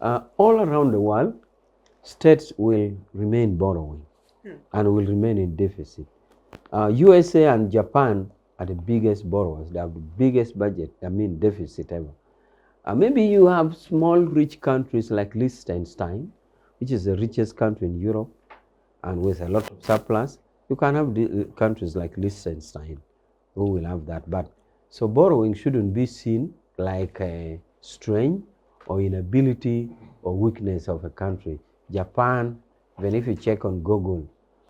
all around the world, states will remain borrowing and will remain in deficit. USA and Japan are the biggest borrowers. They have the biggest budget, deficit ever. Maybe you have small rich countries like Liechtenstein, which is the richest country in Europe, and with a lot of surplus. You can have countries like Liechtenstein who will have that. But so borrowing shouldn't be seen like a strain or inability or weakness of a country. Japan, even if you check on Google,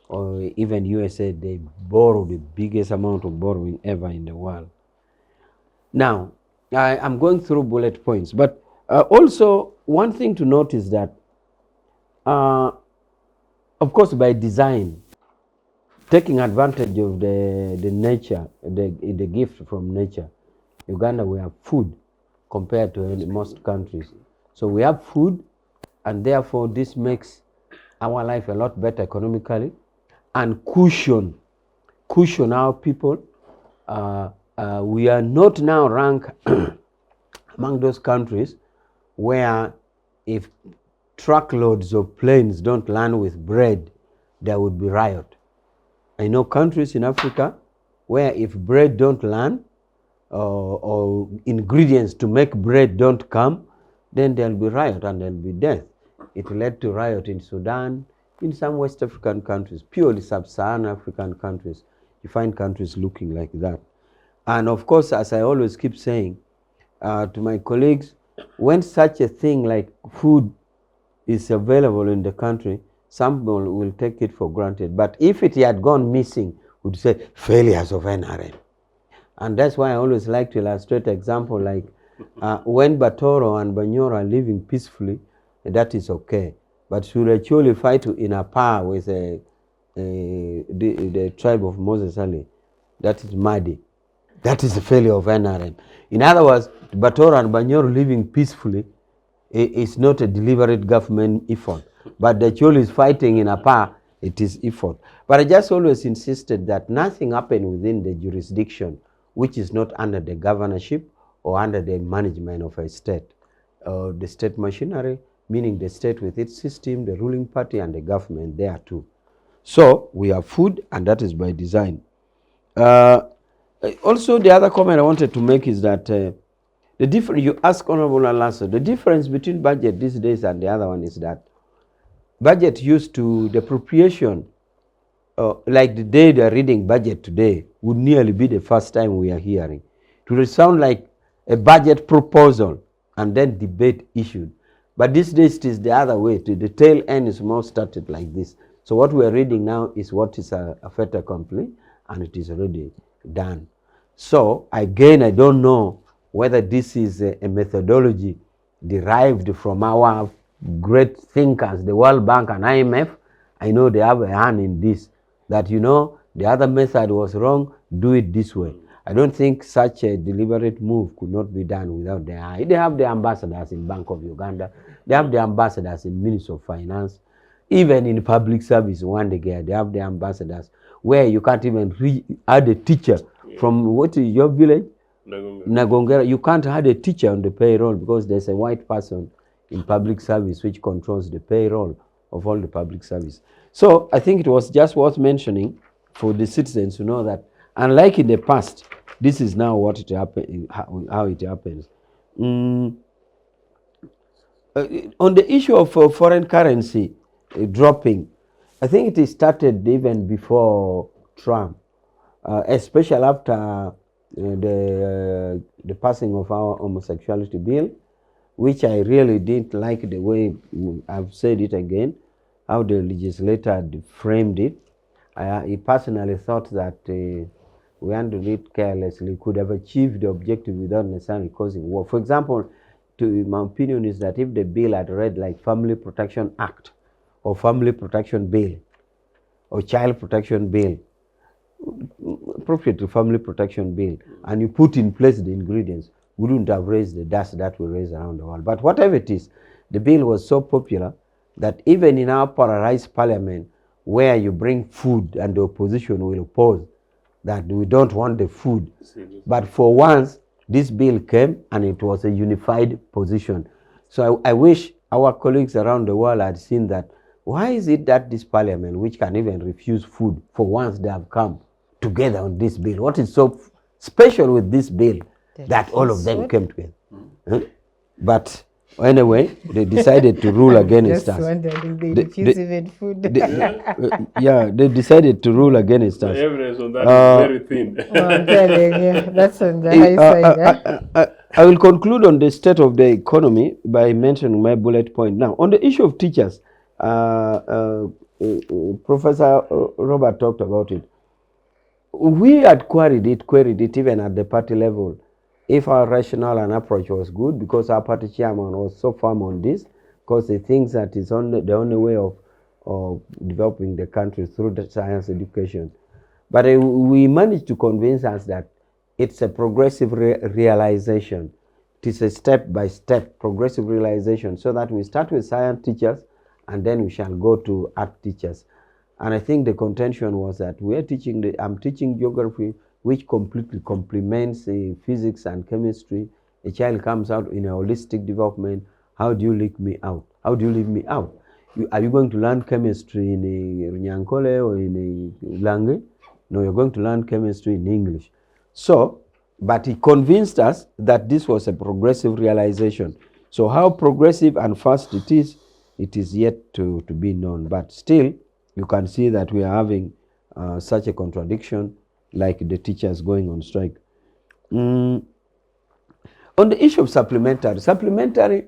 or even USA, they borrow the biggest amount of borrowing ever in the world. Now, I'm going through bullet points, but also one thing to note is that, of course, by design, taking advantage of the nature, the gift from nature, Uganda, we have food compared to most countries. So we have food, and therefore this makes our life a lot better economically, and cushion our people. We are not now ranked among those countries where if truckloads of planes don't land with bread, there would be riot. I know countries in Africa where if bread don't land, or ingredients to make bread don't come, then there'll be riot and there'll be death. It led to riot in Sudan, in some West African countries, purely sub-Saharan African countries. You find countries looking like that. And of course, as I always keep saying to my colleagues, when such a thing like food is available in the country, some will take it for granted. But if it had gone missing, would say failures of NRM. And that's why I always like to illustrate example like when Batoro and Banyoro are living peacefully, that is okay. But should actually fight in a par with the tribe of Moses Ali, that is Madi. That is the failure of NRM. In other words, Batoro and Banyoro living peacefully is not a deliberate government effort. But the Chol is fighting in a par, it is effort. But I just always insisted that nothing happened within the jurisdiction which is not under the governorship or under the management of a state. The state machinery, meaning the state with its system, the ruling party and the government there too. So we have food, and that is by design. Also, the other comment I wanted to make is that the difference, you ask Honorable Alaso, the difference between budget these days and the other one is that budget used to, the appropriation, like the day they are reading budget today, would nearly be the first time we are hearing. It will sound like a budget proposal and then debate issued. But these days it is the other way. The tail end is more started like this. So what we are reading now is what is a fait accompli, and it is already done. So again, I don't know whether this is a methodology derived from our great thinkers, the World Bank and IMF. I know they have a hand in this, that you know, the other method was wrong, do it this way. I don't think such a deliberate move could not be done without their eye. They have the ambassadors in Bank of Uganda, they have the ambassadors in Ministry of Finance, even in public service, one day they have the ambassadors, where you can't even add a teacher from what is your village? Nagongera. You can't add a teacher on the payroll because there's a white person in public service which controls the payroll of all the public service. So I think it was just worth mentioning for the citizens to know that, unlike in the past, this is now what it happen, how it happens. On the issue of foreign currency dropping, I think it started even before Trump, especially after the passing of our homosexuality bill, which I really didn't like the way, I've said it again, how the legislator had framed it. I personally thought that we handled it carelessly, could have achieved the objective without necessarily causing war. For example, my opinion is that if the bill had read like Family Protection Act or Family Protection Bill or Child Protection Bill, appropriate to Family Protection Bill, and you put in place the ingredients, we wouldn't have raised the dust that we raise around the world. But whatever it is, the bill was so popular that even in our polarized parliament, where you bring food and the opposition will oppose that we don't want the food. But for once, this bill came and it was a unified position. So I wish our colleagues around the world had seen that. Why is it that this parliament, which can even refuse food, for once they have come together on this bill? What is so special with this bill that all of them came together? But anyway, they decided to rule against us. They refuse even food. Yeah, they decided to rule against us. The evidence on that is very thin. I'm telling you, that's on the high side. I will conclude on the state of the economy by mentioning my bullet point. Now, on the issue of teachers, Professor Robert talked about it. We had queried it even at the party level, if our rationale and approach was good, because our party chairman was so firm on this, because he thinks that it's the only way of developing the country through the science education. But we managed to convince us that it's a progressive realization. It is a step-by-step progressive realization, so that we start with science teachers and then we shall go to art teachers. And I think the contention was that I'm teaching geography, which completely complements physics and chemistry. A child comes out in a holistic development. How do you leave me out? How do you leave me out? Are you going to learn chemistry in Runyankole or in Lange? No, you're going to learn chemistry in English. So But he convinced us that this was a progressive realization. So how progressive and fast it is yet to be known. But still, you can see that we are having such a contradiction, like the teachers going on strike. On the issue of supplementary,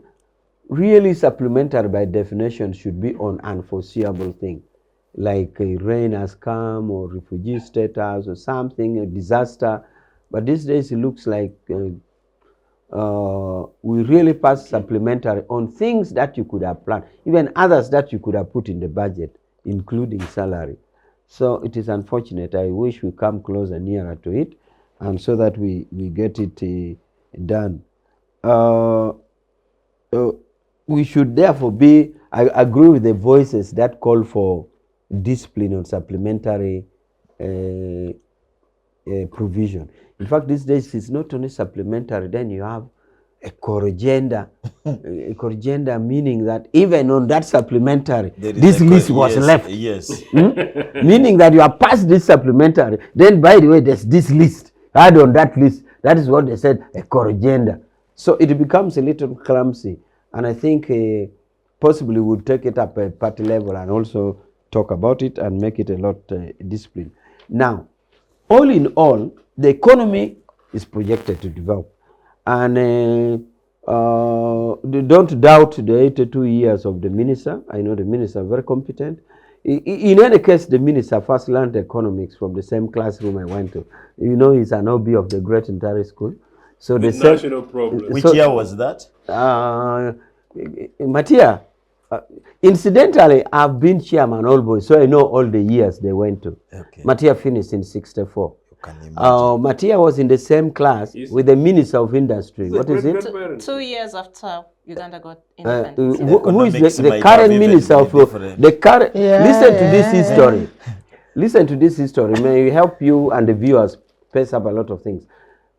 really supplementary by definition should be on unforeseeable thing, like a rain has come or refugee status or something, a disaster. But these days it looks like we really pass supplementary on things that you could have planned, even others that you could have put in the budget, including salary. So it is unfortunate. I wish we come closer, nearer to it, and so that we get it done. We should therefore be, I agree with the voices that call for discipline on supplementary provision. In fact, these days it's not only supplementary, then you have a core agenda, a core agenda meaning that even on that supplementary, this list was left. Yes. Meaning that you have passed this supplementary, then by the way, there's this list, add on that list. That is what they said, a core agenda. So it becomes a little clumsy. And I think possibly we'll take it up at party level and also talk about it and make it a lot disciplined. Now, all in all, the economy is projected to develop. And don't doubt the 82 years of the minister. I know the minister is very competent. In any case, the minister first learned economics from the same classroom I went to. You know, he's an OB of the Great Intare School. So the national problem. Which year was that? Matia, incidentally, I've been chairman all boys, so I know all the years they went to. Okay. Matia finished in 64. You can imagine. Matia was in the same class with the Minister of Industry. What is it? 2 years after Uganda got independence. Who is Economics the might current have even minister of been different. the current? Yeah, Listen to this yeah. history. Listen to this history. May help you and the viewers pace up a lot of things.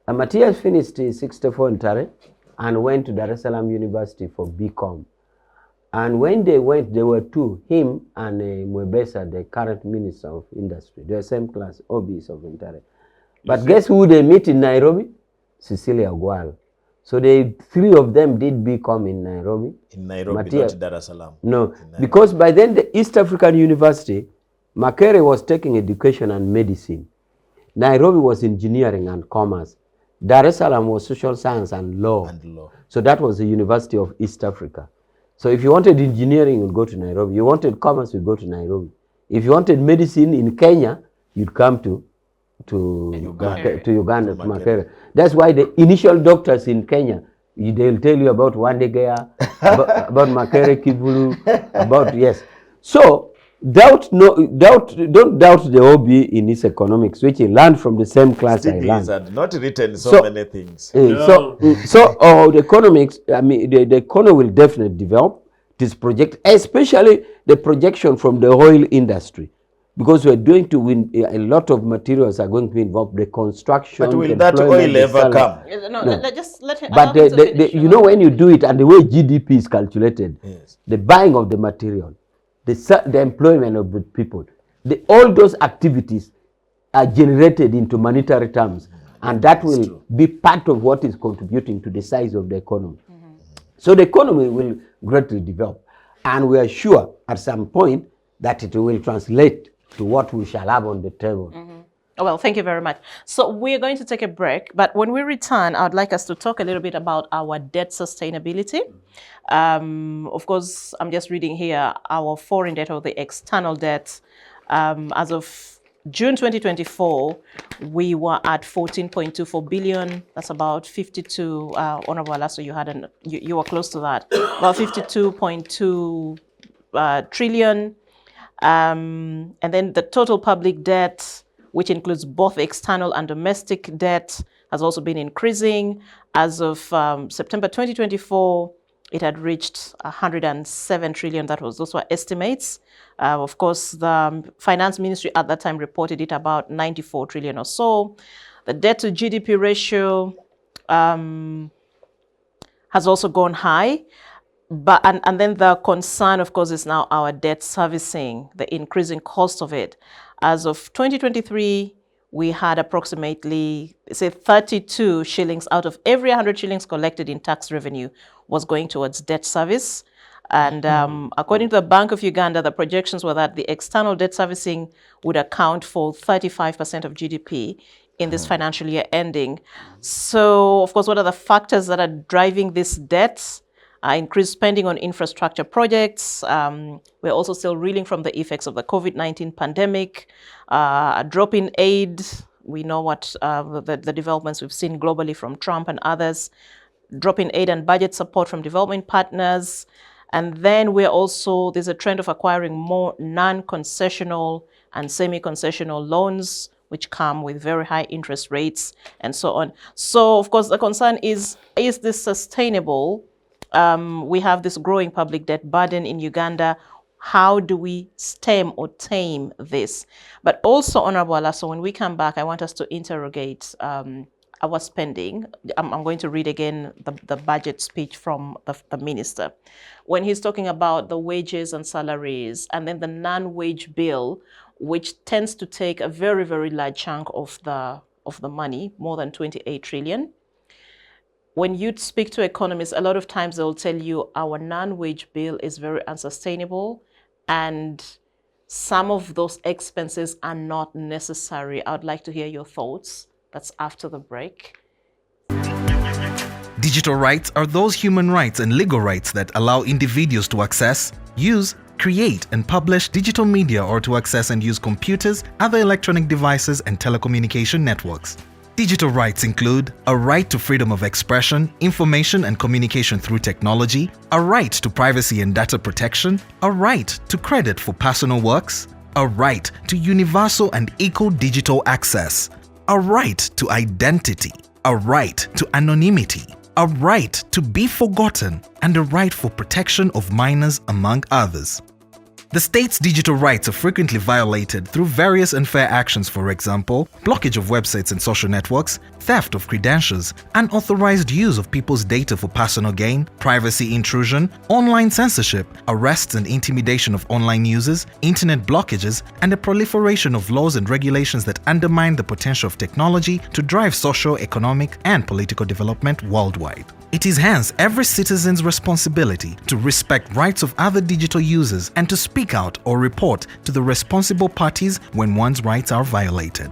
Matthias finished 64 in Tare and went to Dar es Salaam University for BCom. And when they went, there were two, him and Mwebesa, the current Minister of Industry. They were same class, OBs of Intare. But guess who they meet in Nairobi? Cecilia Gwal. So the three of them did BCom in Nairobi. In Nairobi, not Dar es Salaam. No, because by then the East African University, Makere was taking education and medicine. Nairobi was engineering and commerce. Dar es Salaam was social science and law. So that was the University of East Africa. So if you wanted engineering, you'd go to Nairobi. You wanted commerce, you'd go to Nairobi. If you wanted medicine in Kenya, you'd come to Uganda, to Makere. That's why the initial doctors in Kenya, they'll tell you about Wandegea, about Makere Kivulu, about, yes. So, don't doubt the OB in his economics, which he learned from the same class I learned. He had not written so many things. So the economics, I mean, the economy will definitely develop. This project, especially the projection from the oil industry, because we're going to win, a lot of materials are going to be involved, the construction. But will that oil ever come? No. Just let him. But you know, when you do it and the way GDP is calculated, yes, the buying of the material, the employment of the people, all those activities are generated into monetary terms, and that will be part of what is contributing to the size of the economy. So the economy will greatly develop, and we are sure at some point that it will translate to what we shall have on the table. Well, thank you very much. So we're going to take a break, but when we return, I'd like us to talk a little bit about our debt sustainability. Of course, I'm just reading here our foreign debt or the external debt. As of June 2024, we were at 14.24 billion. That's about 52. Honorable Alaso, you were close to that. About 52.2 trillion. And then the total public debt, which includes both external and domestic debt, has also been increasing. As of September 2024, it had reached 107 trillion. Those were estimates. Of course, the finance ministry at that time reported it about 94 trillion or so. The debt to GDP ratio has also gone high. And then the concern, of course, is now our debt servicing, the increasing cost of it. As of 2023, we had approximately, say, 32 shillings out of every 100 shillings collected in tax revenue was going towards debt service. And according to the Bank of Uganda, the projections were that the external debt servicing would account for 35% of GDP in this financial year ending. So, of course, what are the factors that are driving this debt? Increased spending on infrastructure projects. We're also still reeling from the effects of the COVID-19 pandemic. A drop in aid. We know what the developments we've seen globally from Trump and others. Drop in aid and budget support from development partners. And then there's a trend of acquiring more non-concessional and semi-concessional loans, which come with very high interest rates and so on. So, of course, the concern is this sustainable? We have this growing public debt burden in Uganda. How do we stem or tame this? But also, Honorable Alaso, when we come back, I want us to interrogate our spending. I'm going to read again the budget speech from the minister. When he's talking about the wages and salaries, and then the non-wage bill, which tends to take a very, very large chunk of the money, more than 28 trillion. When you speak to economists, a lot of times they'll tell you our non-wage bill is very unsustainable and some of those expenses are not necessary. I would like to hear your thoughts. That's after the break. Digital rights are those human rights and legal rights that allow individuals to access, use, create and publish digital media or to access and use computers, other electronic devices and telecommunication networks. Digital rights include a right to freedom of expression, information and communication through technology, a right to privacy and data protection, a right to credit for personal works, a right to universal and equal digital access, a right to identity, a right to anonymity, a right to be forgotten, and a right for protection of minors, among others. The state's digital rights are frequently violated through various unfair actions, for example, blockage of websites and social networks, theft of credentials, unauthorized use of people's data for personal gain, privacy intrusion, online censorship, arrests and intimidation of online users, internet blockages, and the proliferation of laws and regulations that undermine the potential of technology to drive social, economic, and political development worldwide. It is hence every citizen's responsibility to respect rights of other digital users and to speak out or report to the responsible parties when one's rights are violated.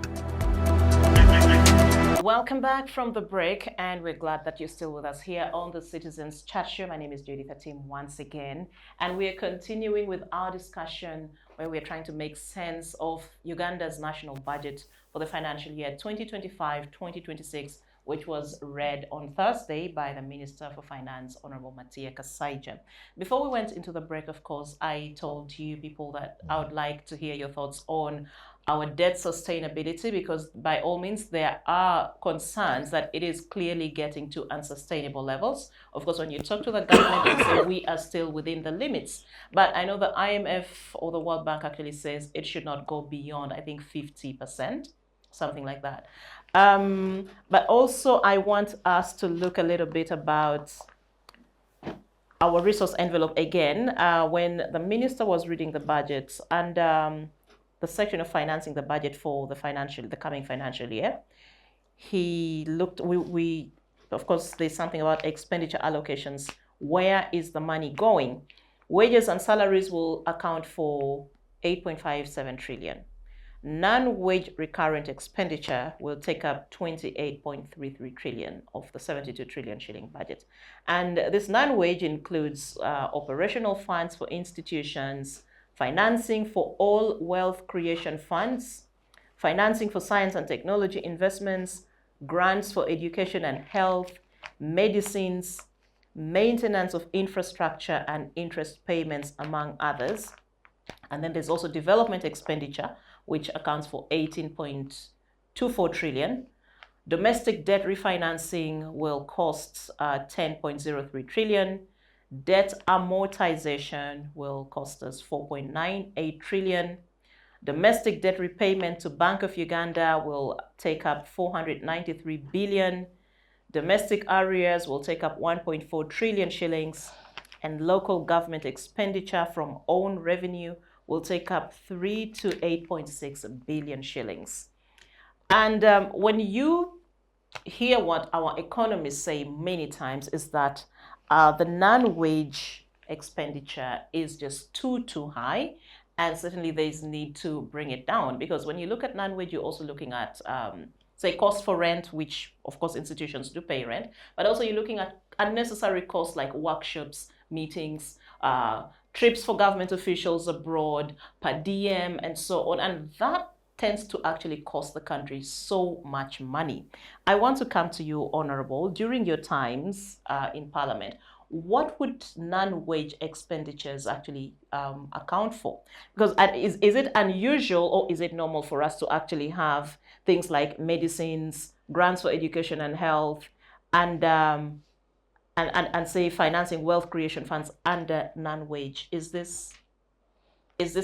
Welcome back from the break, and we're glad that you're still with us here on the Citizens Chat Show. My name is Judith Atim once again, and we are continuing with our discussion where we're trying to make sense of Uganda's national budget for the financial year 2025-2026, which was read on Thursday by the Minister for Finance, Honorable Matia Kasaija. Before we went into the break, of course, I told you people that I would like to hear your thoughts on our debt sustainability, because by all means, there are concerns that it is clearly getting to unsustainable levels. Of course, when you talk to the government, they say we are still within the limits. But I know the IMF or the World Bank actually says it should not go beyond, I think, 50%, something like that. But also, I want us to look a little bit about our resource envelope again. When the minister was reading the budget and the section of financing the budget for the coming financial year, he looked. We of course, there's something about expenditure allocations. Where is the money going? Wages and salaries will account for 8.57 trillion. Non-wage recurrent expenditure will take up 28.33 trillion of the 72 trillion shilling budget. And this non-wage includes operational funds for institutions, financing for all wealth creation funds, financing for science and technology investments, grants for education and health, medicines, maintenance of infrastructure and interest payments, among others. And then there's also development expenditure, which accounts for 18.24 trillion. Domestic debt refinancing will cost 10.03 trillion. Debt amortization will cost us 4.98 trillion. Domestic debt repayment to Bank of Uganda will take up 493 billion. Domestic arrears will take up 1.4 trillion shillings. And local government expenditure from own revenue will take up 3 to 8.6 billion shillings. And when you hear what our economists say many times is that the non-wage expenditure is just too high, and certainly there's need to bring it down, because when you look at non-wage, you're also looking at say cost for rent, which of course institutions do pay rent, but also you're looking at unnecessary costs like workshops, meetings, trips for government officials abroad, per diem, and so on, and that tends to actually cost the country so much money. I want to come to you, Honorable. During your times in Parliament, what would non-wage expenditures actually account for? Because is it unusual or is it normal for us to actually have things like medicines, grants for education and health, and say financing wealth creation funds under non-wage? Is this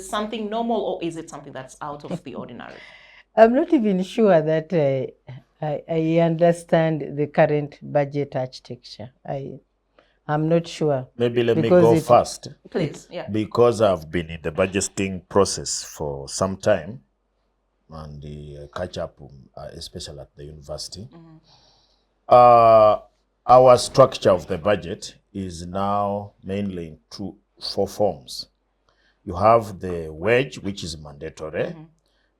something normal or is it something that's out of the ordinary? I'm not even sure that I understand the current budget architecture. I'm not sure. Maybe let me Because go first. Please, yeah. Because I've been in the budgeting process for some time and the catch up, especially at the university. Our structure of the budget is now mainly in four forms. You have the wage, which is mandatory.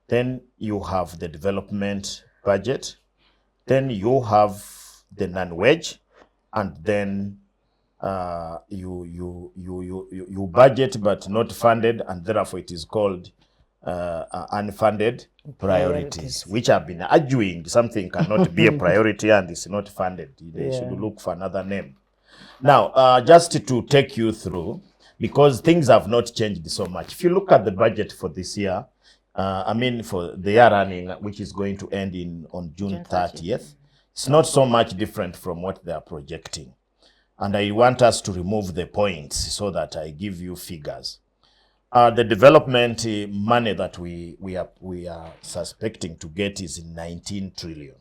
Then you have the development budget. Then you have the non-wage, and then you budget but not funded, and therefore it is called unfunded priorities, which have been arguing something cannot be a priority and is not funded. They should look for another name. Now, just to take you through, because things have not changed so much. If you look at the budget for this year, for the year running, which is going to end on June 30th, it's not so much different from what they are projecting. And I want us to remove the points so that I give you figures. The development money that we are suspecting to get is 19 trillion.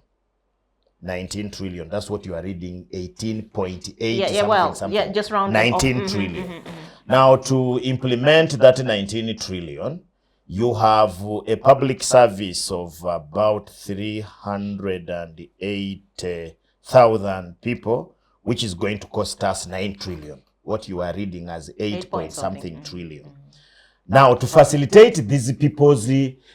19 trillion. That's what you are reading. 18.8 just round 19 trillion. Now, to implement that 19 trillion, you have a public service of about 308,000 people, which is going to cost us 9 trillion. What you are reading as 8 point something trillion. Now, to facilitate these people's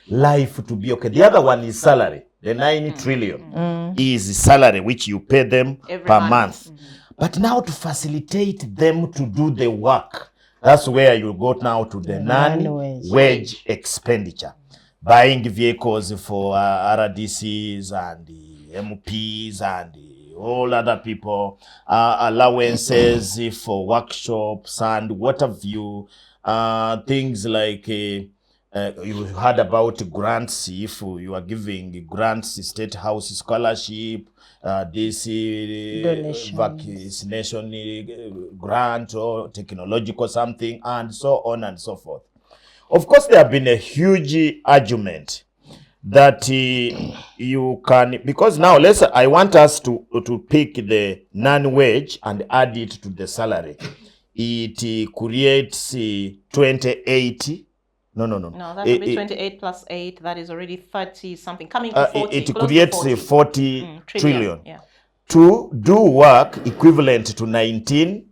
life to be okay, the other one is salary. The 9 trillion is salary, which you pay them per month. But now to facilitate them to do the work, that's where you go now to the non-wage expenditure. Buying vehicles for RDCs and the MPs and all other people, allowances for workshops and what have you, things like you heard about grants. If you are giving grants, state house scholarship, DC vaccination grant or technological something, and so on and so forth. Of course, there have been a huge argument that you can, because now I want us to pick the non-wage and add it to the salary. It creates 28. No, that would be 28 plus 8. That is already 30 something, coming to 40. It creates 40 trillion. Yeah. To do work equivalent to 19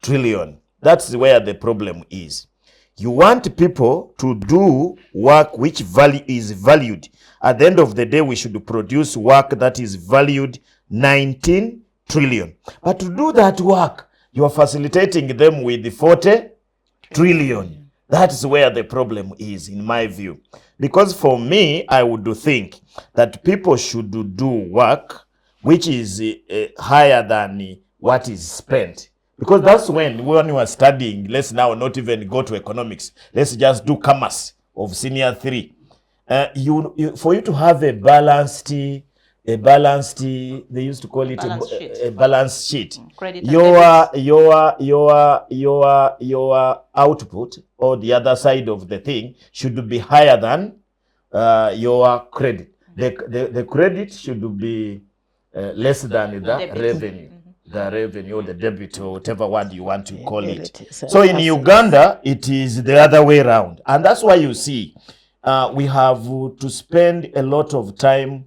trillion. That's where the problem is. You want people to do work which is valued. At the end of the day, we should produce work that is valued 19 trillion. But to do that work, you are facilitating them with the 40 trillion. That's where the problem is, in my view. Because for me, I would think that people should do work which is higher than what is spent. Because that's when you are studying, let's now not even go to economics. Let's just do commerce of senior 3. For you to have a balanced, they used to call it a balance sheet. Your output or the other side of the thing should be higher than your credit. The credit should be less than the revenue. The revenue or the debit or whatever word you want to call it. So in Uganda, it is the other way around. And that's why you see we have to spend a lot of time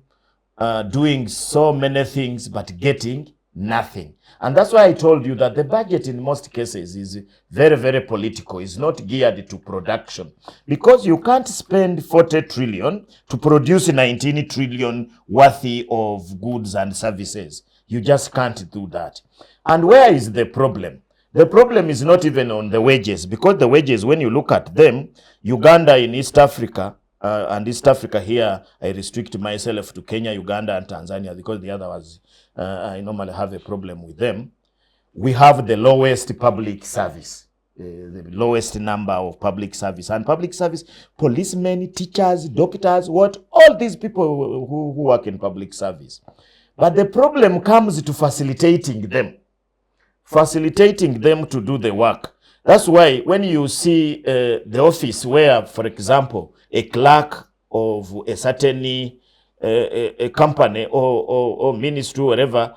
doing so many things but getting nothing. And that's why I told you that the budget in most cases is very, very political. It's not geared to production, because you can't spend 40 trillion to produce 19 trillion worthy of goods and services. You just can't do that. And where is the problem? The problem is not even on the wages, because the wages, when you look at them, Uganda in East Africa, and East Africa here, I restrict myself to Kenya, Uganda, and Tanzania, because the other was, I normally have a problem with them. We have the lowest public service, the lowest number of public service. And public service, policemen, teachers, doctors, all these people who work in public service. But the problem comes to facilitating them to do the work. That's why when you see the office where, for example, a clerk of a certain a company or ministry, wherever,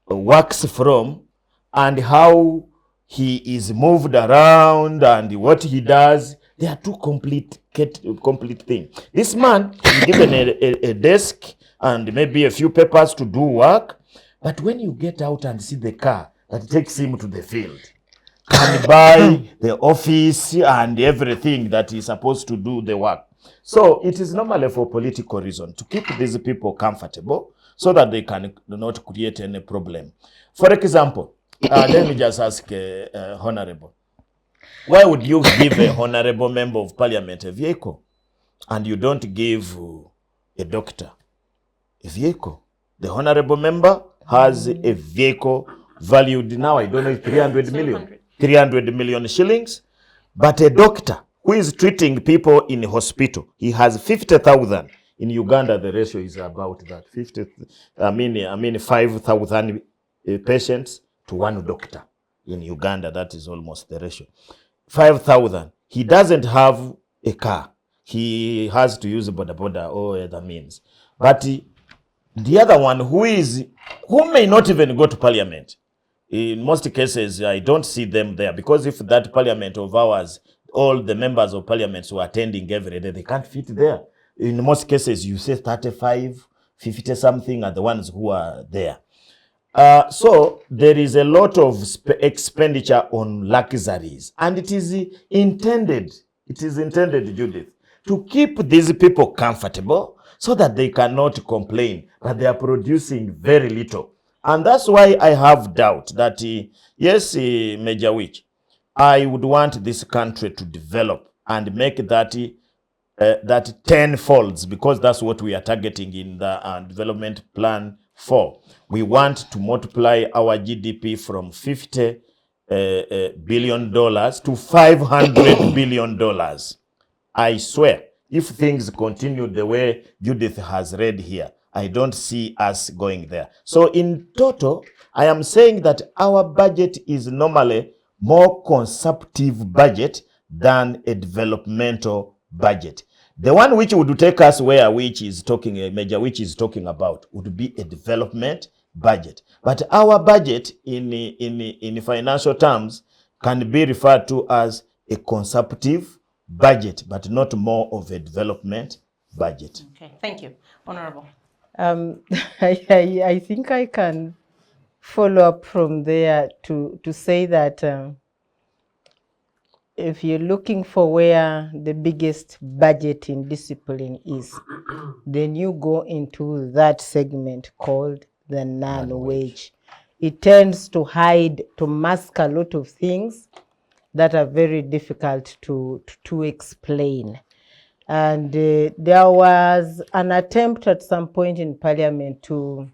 works from, and how he is moved around and what he does, they are two complete things. This man is given a desk and maybe a few papers to do work, but when you get out and see the car that takes him to the field, and buy the office and everything that is supposed to do the work. So it is normally for political reason, to keep these people comfortable so that they can not create any problem. For example, let me just ask Honorable, why would you give a Honorable Member of Parliament a vehicle and you don't give a doctor a vehicle? The Honorable Member has a vehicle valued now, I don't know, 300 million. 300 million shillings, but a doctor who is treating people in a hospital, he has 50,000. In Uganda, the ratio is about that. 5,000 patients to one doctor. In Uganda, that is almost the ratio. 5,000. He doesn't have a car. He has to use boda or other means. But the other one who may not even go to parliament, in most cases, I don't see them there, because if that parliament of ours, all the members of parliament who are attending every day, they can't fit there. In most cases, you say 35, 50 something are the ones who are there. So there is a lot of expenditure on luxuries, and it is intended, Judith, to keep these people comfortable so that they cannot complain that they are producing very little. And that's why I have doubt that, yes, Major Witch, I would want this country to develop and make that 10 folds, because that's what we are targeting in the development plan 4. We want to multiply our GDP from $50 billion to $500 billion. I swear, if things continue the way Judith has read here, I don't see us going there. So in total, I am saying that our budget is normally more consumptive budget than a developmental budget. The one which would take us where Major Witch is talking about would be a development budget. But our budget in financial terms can be referred to as a consumptive budget, but not more of a development budget. Okay, thank you. Honorable. I think I can follow up from there to say that if you're looking for where the biggest budgeting discipline is, then you go into that segment called the non-wage. It tends to hide, to mask a lot of things that are very difficult to explain. And there was an attempt at some point in Parliament to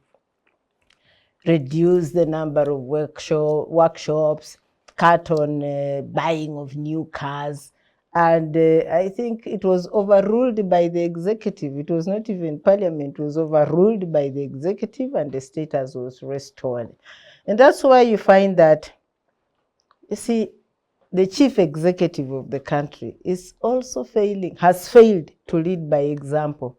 reduce the number of workshops, cut on buying of new cars. And I think it was overruled by the executive. It was not even Parliament, it was overruled by the executive, and the status was restored. And that's why you find that, you see, the chief executive of the country is also has failed to lead by example.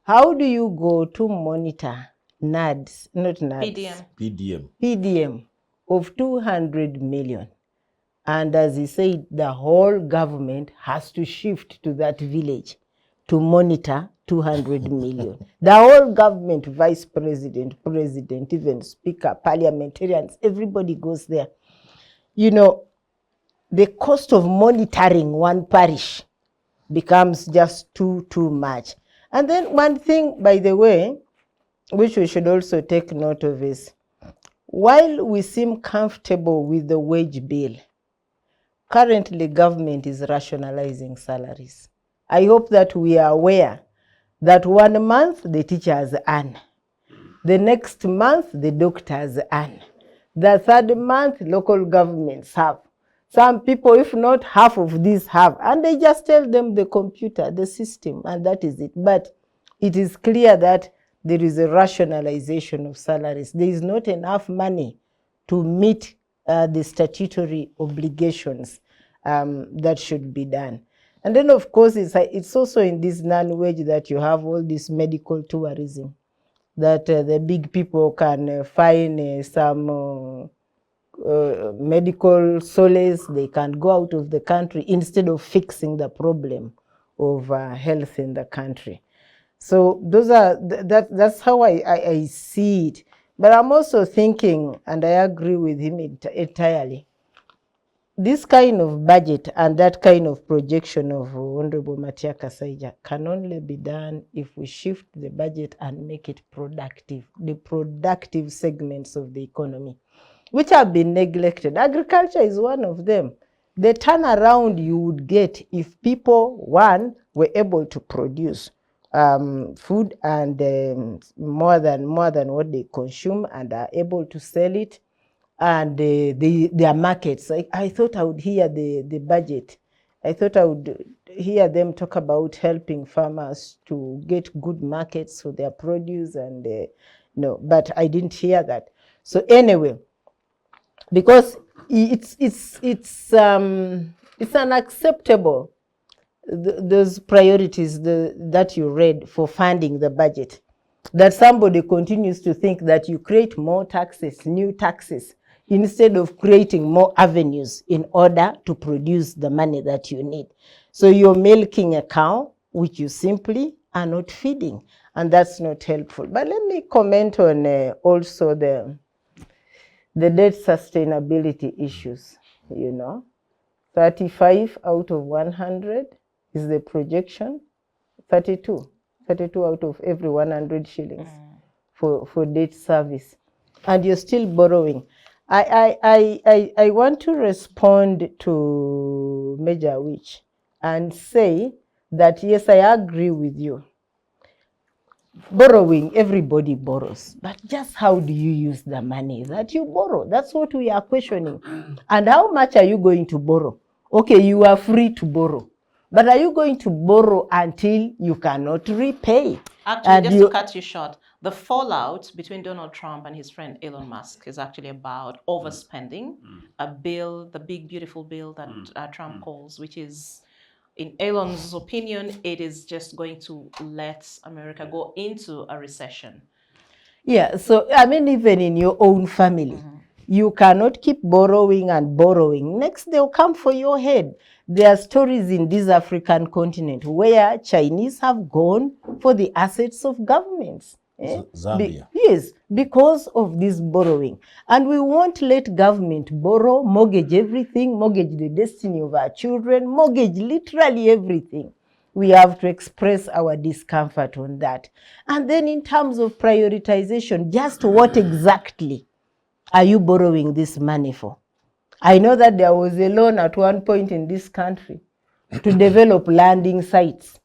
How do you go to monitor NADS, not NADS, PDM of 200 million? And as he said, the whole government has to shift to that village to monitor 200 million. The whole government, vice president, president, even speaker, parliamentarians, everybody goes there. You know, the cost of monitoring one parish becomes just too much. And then one thing, by the way, which we should also take note of is, while we seem comfortable with the wage bill, currently government is rationalizing salaries. I hope that we are aware that 1 month the teachers earn, the next month the doctors earn, the third month local governments have. Some people, if not half of these, have, and they just tell them the computer, the system, and that is it. But it is clear that there is a rationalization of salaries. There is not enough money to meet the statutory obligations that should be done. And then, of course, it's also in this non-wage that you have all this medical tourism, that the big people can find some medical solace. They can go out of the country instead of fixing the problem of health in the country. So those are that's how I see it. But I'm also thinking, and I agree with him entirely, this kind of budget and that kind of projection of Honorable Matia Kasaija can only be done if we shift the budget and make it productive, the productive segments of the economy, which have been neglected. Agriculture is one of them. The turnaround you would get if people, one, were able to produce food and more than what they consume and are able to sell it, and their markets. I thought I would hear the budget. I thought I would hear them talk about helping farmers to get good markets for their produce, and no, but I didn't hear that. So anyway, because it's unacceptable, those priorities that you read for funding the budget, that somebody continues to think that you create more taxes, new taxes, instead of creating more avenues in order to produce the money that you need. So you're milking a cow, which you simply are not feeding, and that's not helpful. But let me comment on also the debt sustainability issues. 35 out of 100 is the projection, 32 out of every 100 shillings for debt service, and you're still borrowing. I want to respond to Major Witch and say that yes, I agree with you. Borrowing, everybody borrows, but just how do you use the money that you borrow? That's what we are questioning. And how much are you going to borrow? Okay, you are free to borrow, but are you going to borrow until you cannot repay? Actually, just to cut you short, the fallout between Donald Trump and his friend Elon Musk is actually about overspending a bill, the big, beautiful bill that Trump calls, which is, in Elon's opinion, it is just going to let America go into a recession. Yeah, so I mean, even in your own family, you cannot keep borrowing and borrowing. Next, they'll come for your head. There are stories in this African continent where Chinese have gone for the assets of governments. Zambia. Yes, because of this borrowing. And we won't let government borrow, mortgage everything, mortgage the destiny of our children, mortgage literally everything. We have to express our discomfort on that. And then in terms of prioritization, just what exactly are you borrowing this money for? I know that there was a loan at one point in this country to develop landing sites.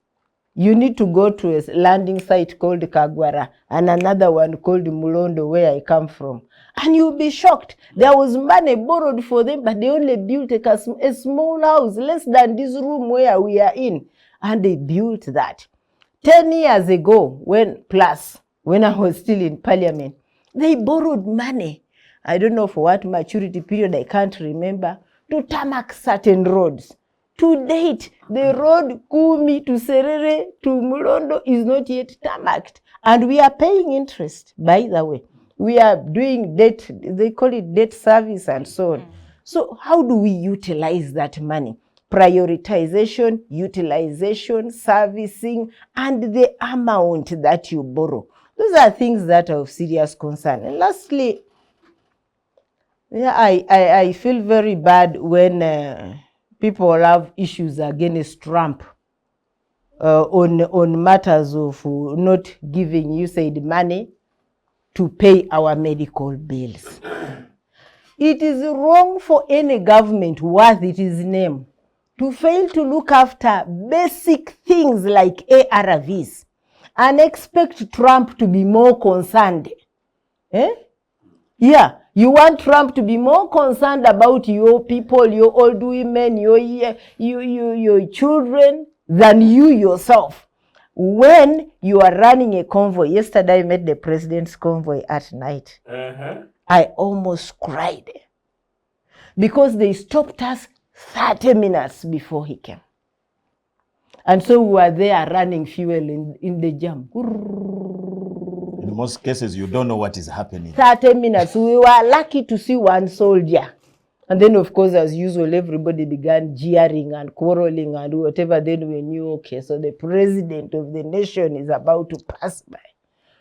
You need to go to a landing site called Kagwara and another one called Mulondo, where I come from. And you'll be shocked. There was money borrowed for them, but they only built a small house, less than this room where we are in. And they built that. 10 years ago, when I was still in parliament, they borrowed money. I don't know for what maturity period, I can't remember, to tarmac certain roads. To date, the road Kumi to Serere to Mulondo is not yet tarmacked. And we are paying interest, by the way. We are doing debt, they call it debt service and so on. So how do we utilize that money? prioritization, utilization, servicing, and the amount that you borrow. Those are things that are of serious concern. And lastly, yeah, I feel very bad when people have issues against Trump on matters of not giving USAID money to pay our medical bills. It is wrong for any government worth its name to fail to look after basic things like ARVs and expect Trump to be more concerned. Yeah, you want Trump to be more concerned about your people, your old women, your children than you yourself. When you are running a convoy, yesterday I met the president's convoy at night. I almost cried because they stopped us 30 minutes before he came. And so we were there running fuel in the jam. In most cases, you don't know what is happening. 30 minutes. We were lucky to see one soldier. And then, of course, as usual, everybody began jeering and quarreling and whatever. Then we knew, okay, so the president of the nation is about to pass by.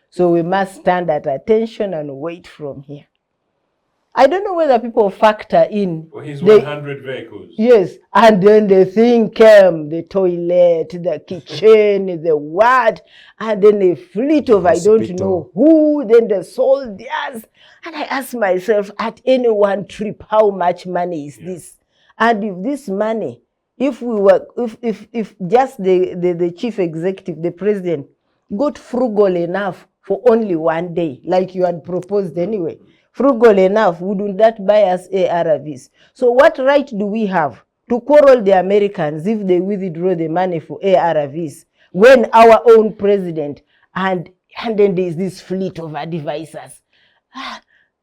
So we must stand at attention and wait from here. I don't know whether people factor in. Well, his 100 vehicles. Yes, and then the thing came, the toilet, the kitchen, the what, and then a fleet of I don't know who, then the soldiers. And I asked myself, at any one trip, how much money is this? And if this money, if just the chief executive, the president, got frugal enough for only one day, like you had proposed anyway, frugal enough, wouldn't that buy us ARVs? So what right do we have to quarrel the Americans if they withdraw the money for ARVs when our own president and then there's this fleet of advisors?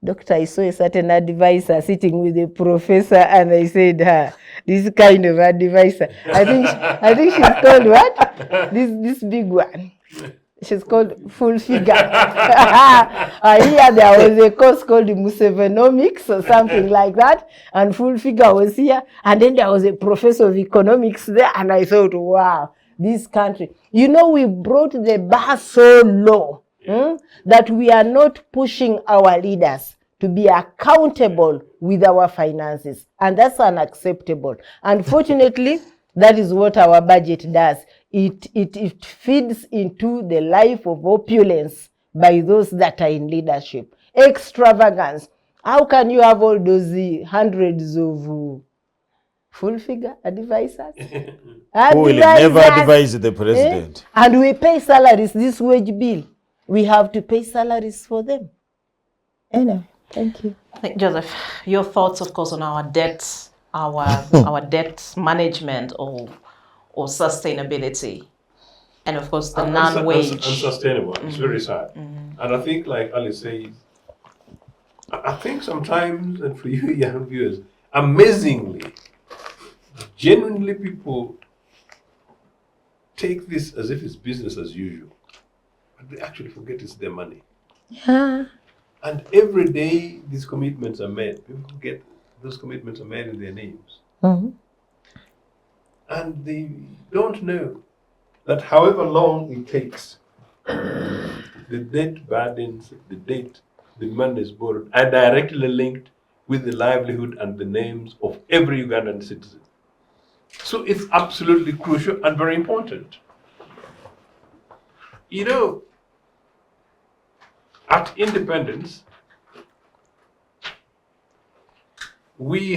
Doctor, I saw a certain advisor sitting with a professor and I said, this kind of advisor. I think she's called what? This big one. She's called Full Figure. Here there was a course called Musevenomics or something like that. And Full Figure was here. And then there was a professor of economics there. And I thought, wow, this country. You know, we brought the bar so low that we are not pushing our leaders to be accountable with our finances. And that's unacceptable. Unfortunately, that is what our budget does. It feeds into the life of opulence by those that are in leadership. Extravagance. How can you have all those hundreds of full figure advisors? Who will never advise the president? And we pay salaries, this wage bill. We have to pay salaries for them. Anyway, thank you. Joseph, your thoughts, of course, on our debts, our debt management or sustainability, and of course the non-wage. Unsustainable. It's very sad. And I think, like Alice says, I think sometimes, and for you young viewers, amazingly, genuinely people take this as if it's business as usual. But they actually forget it's their money. Yeah. And every day these commitments are made. People forget those commitments are made in their names. And they don't know that however long it takes, the debt burdens, the money is borrowed, are directly linked with the livelihood and the names of every Ugandan citizen. So it's absolutely crucial and very important. You know, at independence, we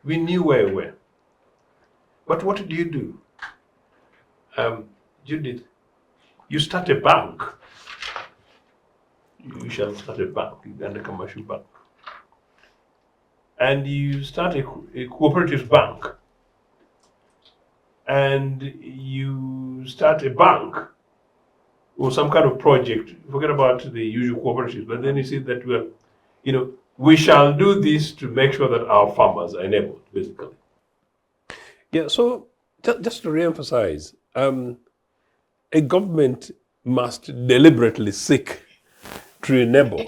knew where we were. But what did you do? Judith, you start a bank. You shall start a bank, Uganda Commercial Bank. And you start a cooperative bank. And you start a bank or some kind of project. Forget about the usual cooperatives, but then you see that we shall do this to make sure that our farmers are enabled, basically. Yeah, so just to re-emphasize, a government must deliberately seek to enable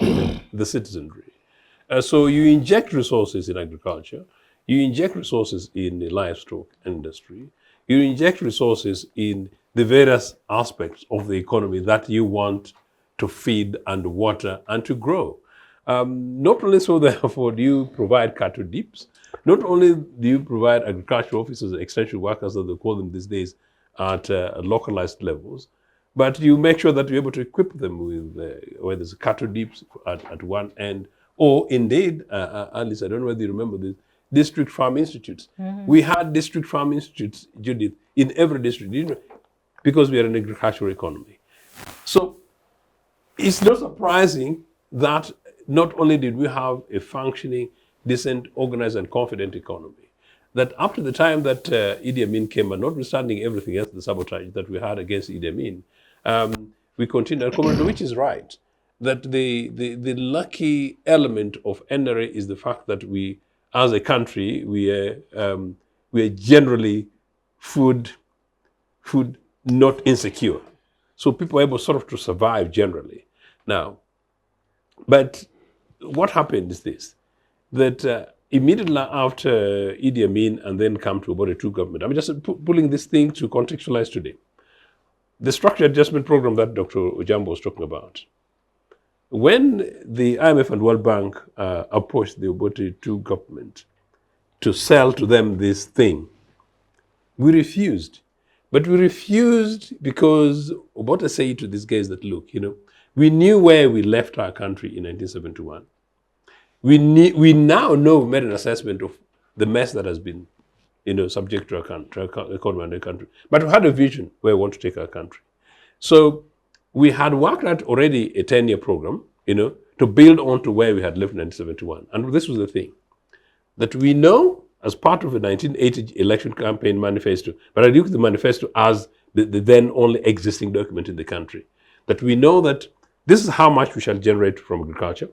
the citizenry. So you inject resources in agriculture, You inject resources in the livestock industry. You inject resources in the various aspects of the economy that you want to feed and water and to grow. Not only so, therefore, do you provide cattle dips, not only do you provide agricultural officers, extension workers, as they call them these days, at localized levels, but you make sure that you're able to equip them with, whether there's cattle dips at one end, or indeed, Alice, I don't know whether you remember this, district farm institutes. We had district farm institutes, Judith, in every district, you know, because we are an agricultural economy. So it's not surprising that not only did we have a functioning, decent, organized, and confident economy, that up to the time that Idi Amin came, and notwithstanding everything else, the sabotage that we had against Idi Amin, we continued, which is right, that the lucky element of NRA is the fact that we, as a country, we are generally food not insecure. So people are able sort of to survive generally. Now, but what happened is this, that immediately after Idi Amin and then come to about a two government, I'm just pulling this thing to contextualize today. The structure adjustment program that Dr. Ojambo was talking about, when the IMF and World Bank approached the Obote II government to sell to them this thing, we refused. But we refused because Obote said to these guys that, look, you know, we knew where we left our country in 1971. We now know, we made an assessment of the mess that has been, you know, subject to our country, our economy and our country. But we had a vision where we want to take our country. So we had worked out already a 10-year program, you know, to build on to where we had left in 1971. And this was the thing, that we know as part of the 1980 election campaign manifesto, but I look at the manifesto as the then only existing document in the country, that we know that this is how much we shall generate from agriculture,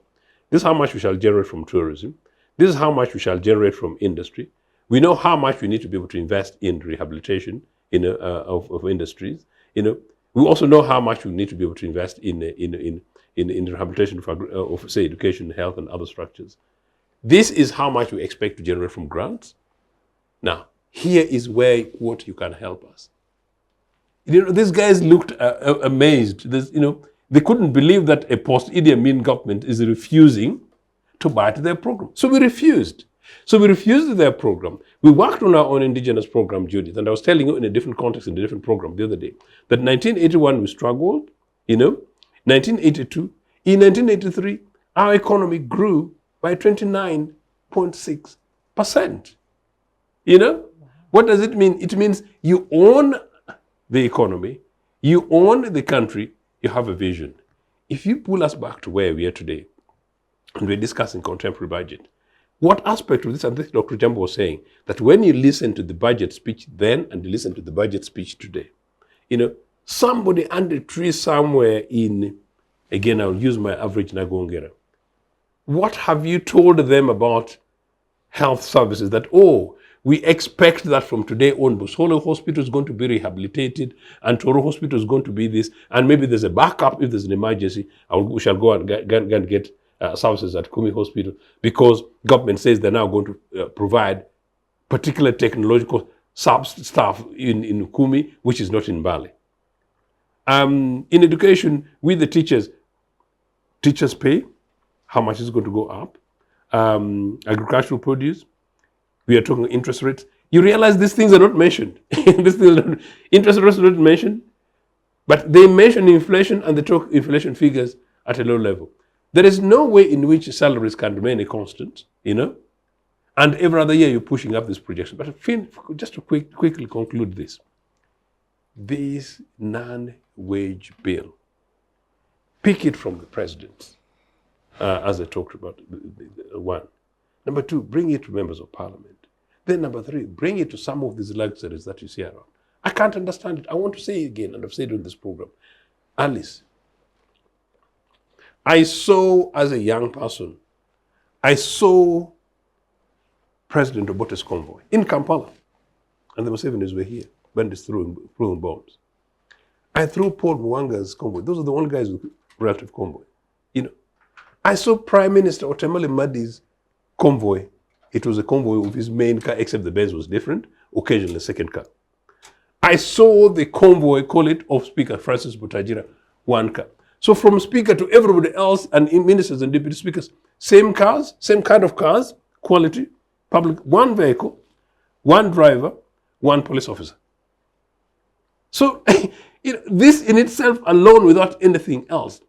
this is how much we shall generate from tourism, this is how much we shall generate from industry. We know how much we need to be able to invest in rehabilitation of industries. You know, we also know how much we need to be able to invest in rehabilitation of say, education, health, and other structures. This is how much we expect to generate from grants. Now, here is where what you can help us. You know, these guys looked amazed. You know, they couldn't believe that a post-Idi Amin government is refusing to buy to their program. So we refused. So we refused their program. We worked on our own indigenous program, Judith, and I was telling you in a different context, in a different program the other day, that 1981 we struggled, you know, 1982, in 1983, our economy grew by 29.6%. You know? What does it mean? It means you own the economy, you own the country, you have a vision. If you pull us back to where we are today, and we're discussing contemporary budget, what aspect of this, and this Dr. Jambo was saying, that when you listen to the budget speech then and you listen to the budget speech today, you know, somebody under a tree somewhere in, again, I'll use my average Nagongera, what have you told them about health services that, oh, we expect that from today on, Busolo Hospital is going to be rehabilitated and Toro Hospital is going to be this, and maybe there's a backup if there's an emergency, we shall go and get services at Kumi Hospital because government says they're now going to provide particular technological stuff in Kumi, which is not in Bali. In education, with the teachers pay, how much is going to go up? Agricultural produce, we are talking interest rates. You realize these things are not mentioned. Interest rates are not mentioned, but they mention inflation and they talk inflation figures at a low level. There is no way in which salaries can remain a constant, you know, and every other year you're pushing up this projection. But just to quickly conclude this non-wage bill, pick it from the president, as I talked about, one. Number two, bring it to members of parliament. Then number three, bring it to some of these luxuries that you see around. I can't understand it. I want to say it again, and I've said it in this program. Alice, I saw, as a young person, I saw President Obote's convoy in Kampala, and the Musevenis were here, bandits throwing bombs. I threw Paul Mwanga's convoy. Those are the only guys with relative convoy. You know, I saw Prime Minister Otemele Madi's convoy It was a convoy with his main car, except the Benz was different, occasionally a second car. I saw the convoy, call it, of Speaker Francis Butajira, one car. So from Speaker to everybody else, and ministers and deputy speakers, same cars, same kind of cars, quality, public, one vehicle, one driver, one police officer. So this in itself alone, without anything else,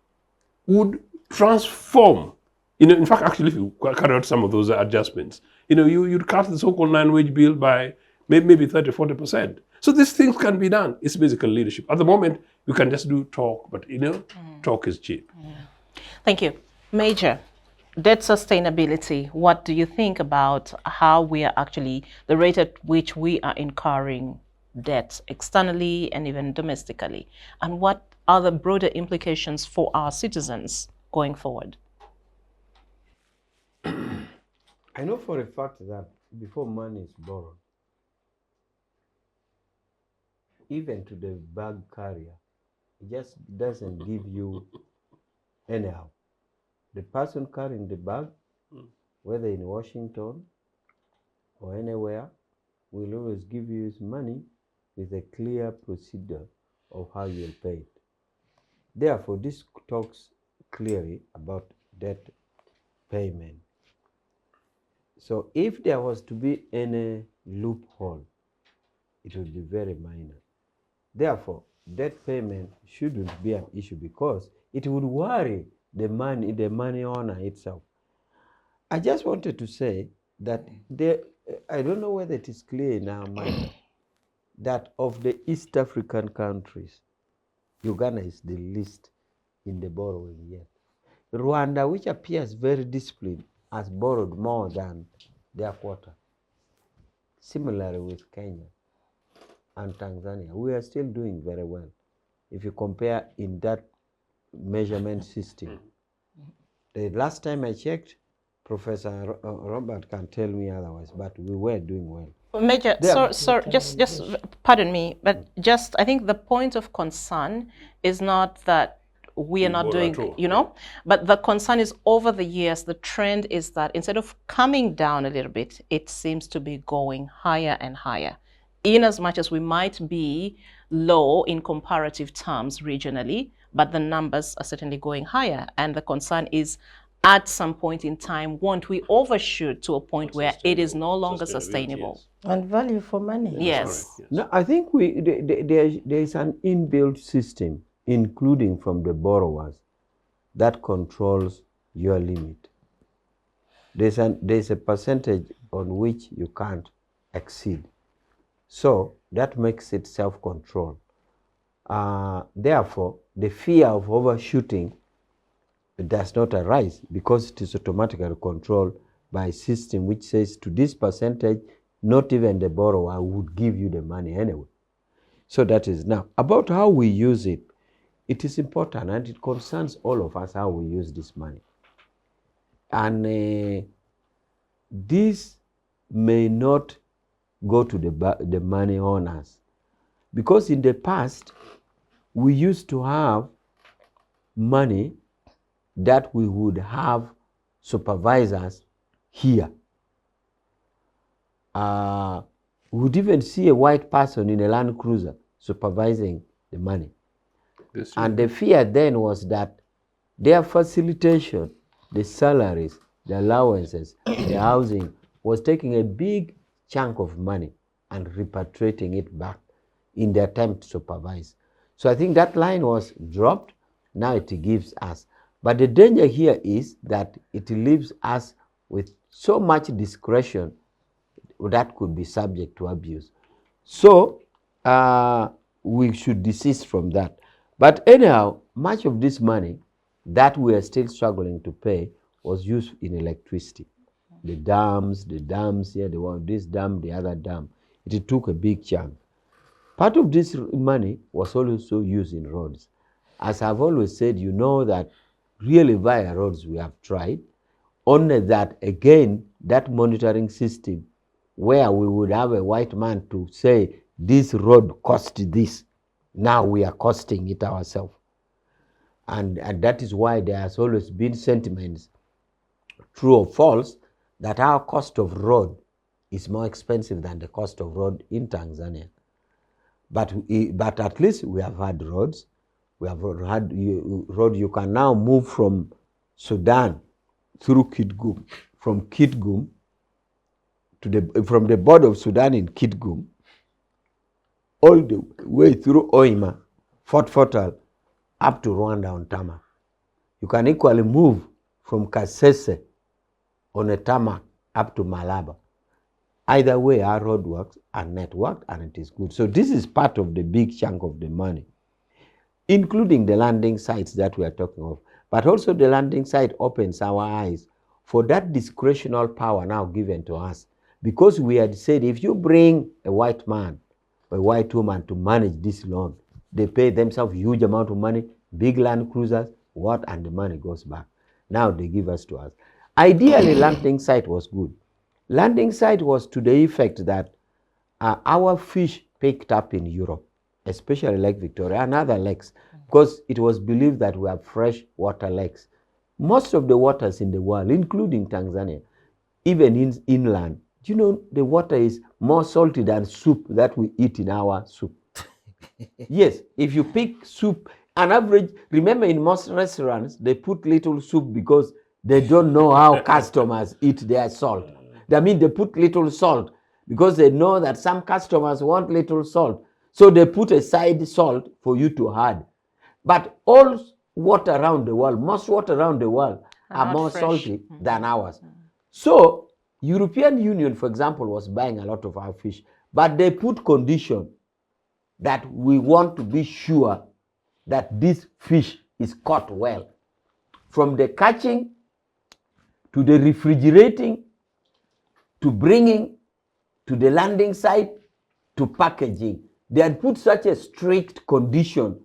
would transform. In fact, actually, if you carry out some of those adjustments, you'd cut the so-called 9-wage bill by maybe 30, 40%. So these things can be done. It's basically leadership. At the moment, you can just do talk, but talk is cheap. Thank you. Major, debt sustainability. What do you think about how we are actually, the rate at which we are incurring debt externally and even domestically? And what are the broader implications for our citizens going forward? I know for a fact that before money is borrowed, even to the bag carrier, it just doesn't give you anyhow. The person carrying the bag, whether in Washington or anywhere, will always give you his money with a clear procedure of how you'll pay it. Therefore, this talks clearly about debt payment. So if there was to be any loophole, it would be very minor. Therefore, debt payment shouldn't be an issue because it would worry the money owner itself. I just wanted to say that I don't know whether it is clear in our mind that of the East African countries, Uganda is the least in the borrowing yet. Rwanda, which appears very disciplined, has borrowed more than their quota. Similarly with Kenya and Tanzania, we are still doing very well if you compare in that measurement system. The last time I checked, Professor Robert can tell me otherwise, but we were doing well. Major, just pardon me, but just I think the point of concern is not that we are not doing, but the concern is over the years, the trend is that instead of coming down a little bit, it seems to be going higher and higher. In as much as we might be low in comparative terms regionally, but the numbers are certainly going higher. And the concern is at some point in time, won't we overshoot to a point where it is no longer sustainable? And value for money. Yes. No, I think there is an inbuilt system, including from the borrowers, that controls your limit. There's a percentage on which you can't exceed. So that makes it self-control. Therefore, the fear of overshooting does not arise because it is automatically controlled by a system which says to this percentage, not even the borrower would give you the money anyway. So that is now about how we use it. It is important and it concerns all of us how we use this money. And this may not go to the money owners because in the past we used to have money that we would have supervisors here. We would even see a white person in a Land Cruiser supervising the money. And the fear then was that their facilitation, the salaries, the allowances, the housing, was taking a big chunk of money and repatriating it back in the attempt to supervise. So I think that line was dropped. Now it gives us. But the danger here is that it leaves us with so much discretion that could be subject to abuse. So we should desist from that. But anyhow, much of this money that we are still struggling to pay was used in electricity. The dams here, this dam, the other dam. It took a big chunk. Part of this money was also used in roads. As I've always said, you know that really via roads we have tried, only that again, that monitoring system where we would have a white man to say, this road cost this, now we are costing it ourselves. And that is why there has always been sentiments, true or false, that our cost of road is more expensive than the cost of road in Tanzania. But at least we have had roads. We have had road. You can now move from Sudan through Kitgum, from Kitgum from the border of Sudan in Kitgum, all the way through Oima, Fort Fortal, up to Rwanda on tarmac. You can equally move from Kasese on a tarmac up to Malaba. Either way, our road works and networked, and it is good. So this is part of the big chunk of the money, including the landing sites that we are talking of. But also the landing site opens our eyes for that discretional power now given to us. Because we had said, if you bring a white man or a white woman to manage this loan, they pay themselves huge amount of money, big land cruisers, and the money goes back. Now they give us to us. Ideally, landing site was good. Landing site was to the effect that our fish picked up in Europe, especially Lake Victoria and other lakes, because it was believed that we have fresh water lakes. Most of the waters in the world, including Tanzania, even inland, do you know the water is more salty than soup that we eat in our soup? Yes, if you pick soup, an average, remember in most restaurants, they put little soup because they don't know how customers eat their salt. I mean, they put little salt because they know that some customers want little salt. So they put a side salt for you to add. But all water around the world, most water around the world are more salty than ours. So European Union, for example, was buying a lot of our fish, but they put condition that we want to be sure that this fish is caught well. From the catching to the refrigerating to bringing to the landing site to packaging. They had put such a strict condition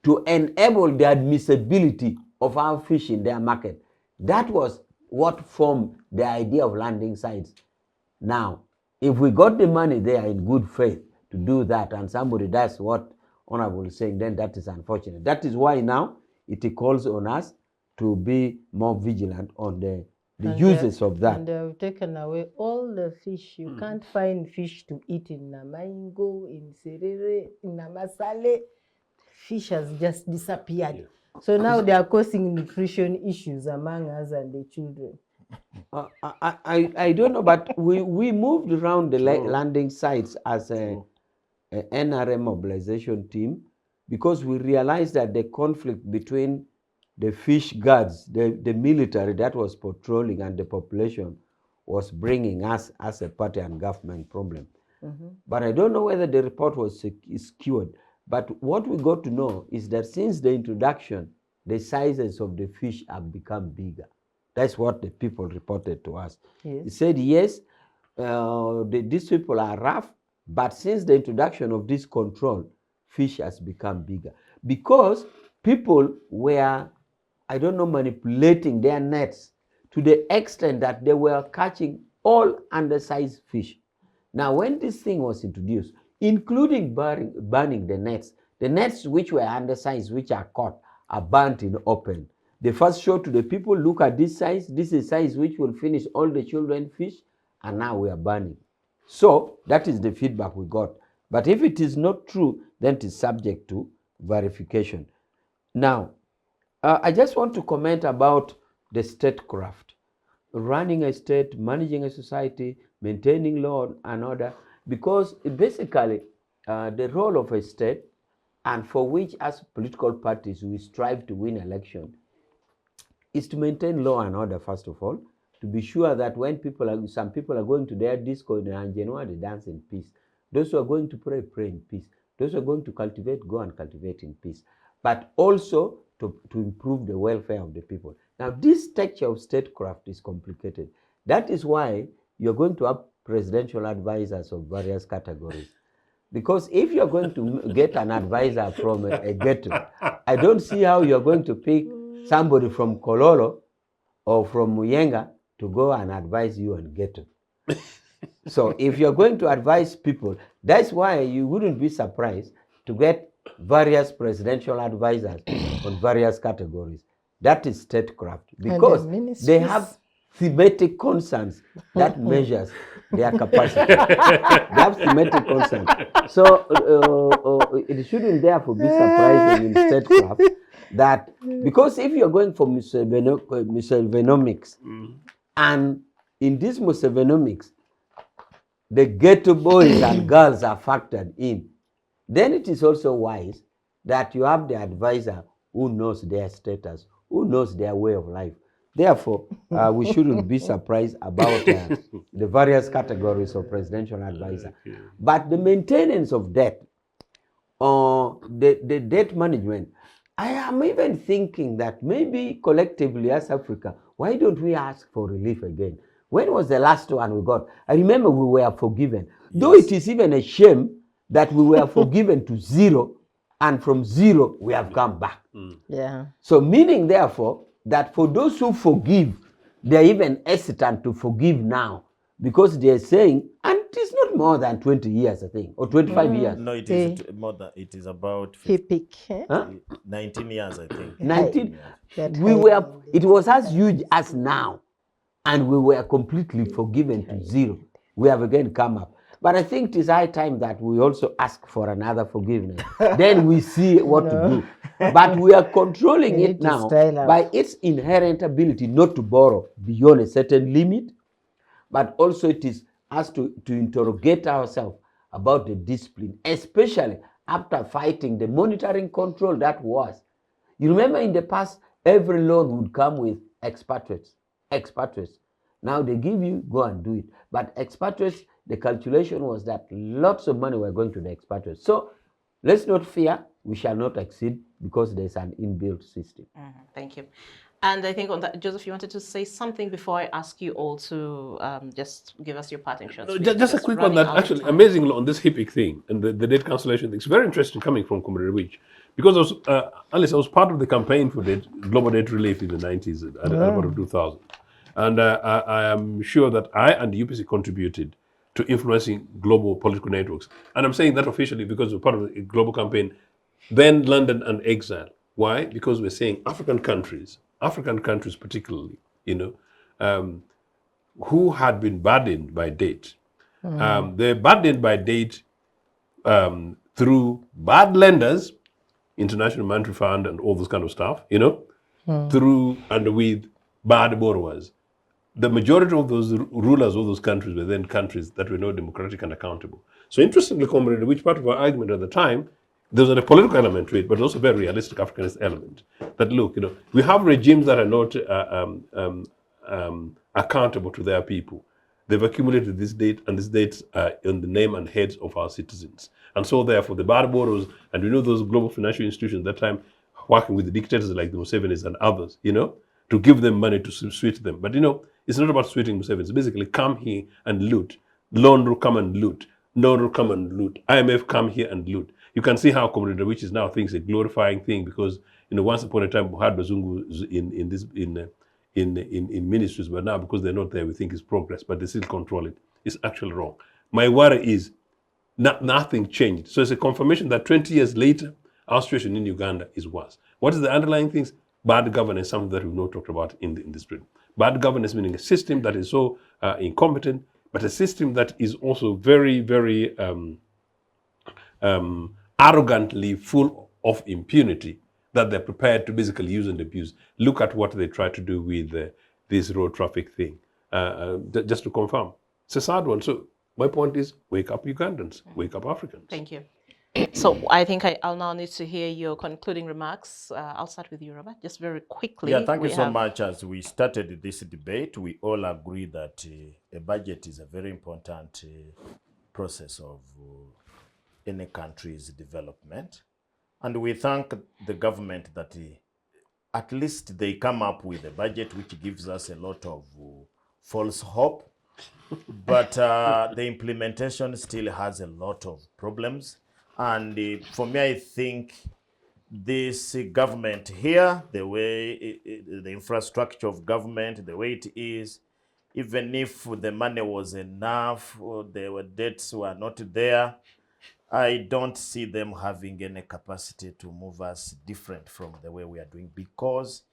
to enable the admissibility of our fish in their market. That was what formed the idea of landing sites. Now, if we got the money there in good faith to do that, and somebody does what Honorable is saying, then that is unfortunate. That is why now it calls on us to be more vigilant on the uses of that. And they've taken away all the fish. You can't find fish to eat in Namaingo, in Serere, in Namasale. Fish has just disappeared. Yeah. So now they are causing nutrition issues among us and the children. I don't know, but we moved around the landing sites as a NRM mobilization team because we realized that the conflict between the fish guards, the military that was patrolling, and the population was bringing us as a party and government problem. But I don't know whether the report was skewed. But what we got to know is that since the introduction, the sizes of the fish have become bigger. That's what the people reported to us. Yes. He said, yes, these people are rough, but since the introduction of this control, fish has become bigger. Because people were, I don't know, manipulating their nets to the extent that they were catching all undersized fish. Now, when this thing was introduced, including burning the nets which were undersized, which are caught, are burnt in open. They first show to the people, look at this size. This is size which will finish all the children fish, and now we are burning. So that is the feedback we got. But if it is not true, then it is subject to verification. Now, I just want to comment about the statecraft. Running a state, managing a society, maintaining law and order, because basically the role of a state, and for which as political parties we strive to win election, is to maintain law and order, first of all, to be sure that when some people are going to their disco and January, they dance in peace. Those who are going to pray, pray in peace. Those who are going to cultivate, go and cultivate in peace. But also to improve the welfare of the people. Now, this structure of statecraft is complicated. That is why you're going to have presidential advisors of various categories. Because if you're going to get an advisor from a ghetto, I don't see how you're going to pick somebody from Kololo or from Muyenga to go and advise you on ghetto. So if you're going to advise people, that's why you wouldn't be surprised to get various presidential advisors on various categories. That is statecraft, because they have thematic concerns that measures their capacity. They have thematic concerns. So it shouldn't therefore be surprising in statecraft that, because if you're going for Musevenomics, and in this Musevenomics, the ghetto boys and girls are factored in, then it is also wise that you have the advisor who knows their status, who knows their way of life. Therefore, we shouldn't be surprised about the various categories of presidential advisor. But the maintenance of debt, the debt management, I am even thinking that maybe collectively as Africa, why don't we ask for relief again? When was the last one we got? I remember we were forgiven. Yes. Though it is even a shame that we were forgiven to zero, and from zero we have come back. Yeah. So meaning therefore that for those who forgive, they're even hesitant to forgive now, because they're saying, and it is not more than 20 years, I think, or 25 years. No, it is more than, it is about Civic. 19 years, I think. 19. It was as huge as now, and we were completely forgiven to zero. We have again come up. But I think it is high time that we also ask for another forgiveness. Then we see what to do. But we are controlling it now by its inherent ability not to borrow beyond a certain limit, but also it is us to interrogate ourselves about the discipline, especially after fighting the monitoring control that was. You remember in the past, every loan would come with expatriates. Now they give you, go and do it. But expatriates, the calculation was that lots of money were going to the expatriates. So let's not fear, we shall not exceed, because there's an inbuilt system. Thank you. And I think on that, Joseph, you wanted to say something before I ask you all to just give us your parting shots. No, just a quick one that actually, amazingly, on this HIPIC thing and the debt cancellation thing, it's very interesting coming from Comrade Rich, because I was, Alice, I was part of the campaign for global debt relief in the 90s, at about 2000. And I am sure that I and the UPC contributed to influencing global political networks. And I'm saying that officially because we're part of a global campaign, then London and exile. Why? Because we're saying African countries particularly, who had been burdened by debt. They're burdened by debt through bad lenders, International Monetary Fund and all this kind of stuff, through and with bad borrowers. The majority of those rulers of those countries were then countries that were not democratic and accountable. So interestingly, Comrade, which part of our argument at the time, there was a political element to it, but also a very realistic Africanist element. That look, we have regimes that are not accountable to their people. They've accumulated this debt, and this debt in the name and heads of our citizens. And so therefore, the bad borrowers, and we know those global financial institutions at that time, working with the dictators like the Musevenis and others, to give them money to sweet them. But it's not about sweeting Museveni. It's basically come here and loot. Loan will come and loot. Loan will come and loot. IMF come here and loot. You can see how Comrade Which is now thinks a glorifying thing, because once upon a time we had Bazungu in ministries, but now because they're not there, we think it's progress, but they still control it. It's actually wrong. My worry is nothing changed. So it's a confirmation that 20 years later, our situation in Uganda is worse. What is the underlying things? Bad governance, something that we've not talked about in this period. Bad governance meaning a system that is so incompetent, but a system that is also very, very arrogantly full of impunity that they're prepared to basically use and abuse. Look at what they try to do with this road traffic thing. Just to confirm, it's a sad one. So my point is, wake up Ugandans, wake up Africans. Thank you. So I think I'll now need to hear your concluding remarks. I'll start with you, Robert, just very quickly. Yeah, thank you so much. As we started this debate, we all agree that a budget is a very important process of any country's development. And we thank the government that at least they come up with a budget which gives us a lot of false hope. But the implementation still has a lot of problems. And for me, I think this government here, the way the infrastructure of government, the way it is, even if the money was enough or the debts were not there, I don't see them having any capacity to move us different from the way we are doing, because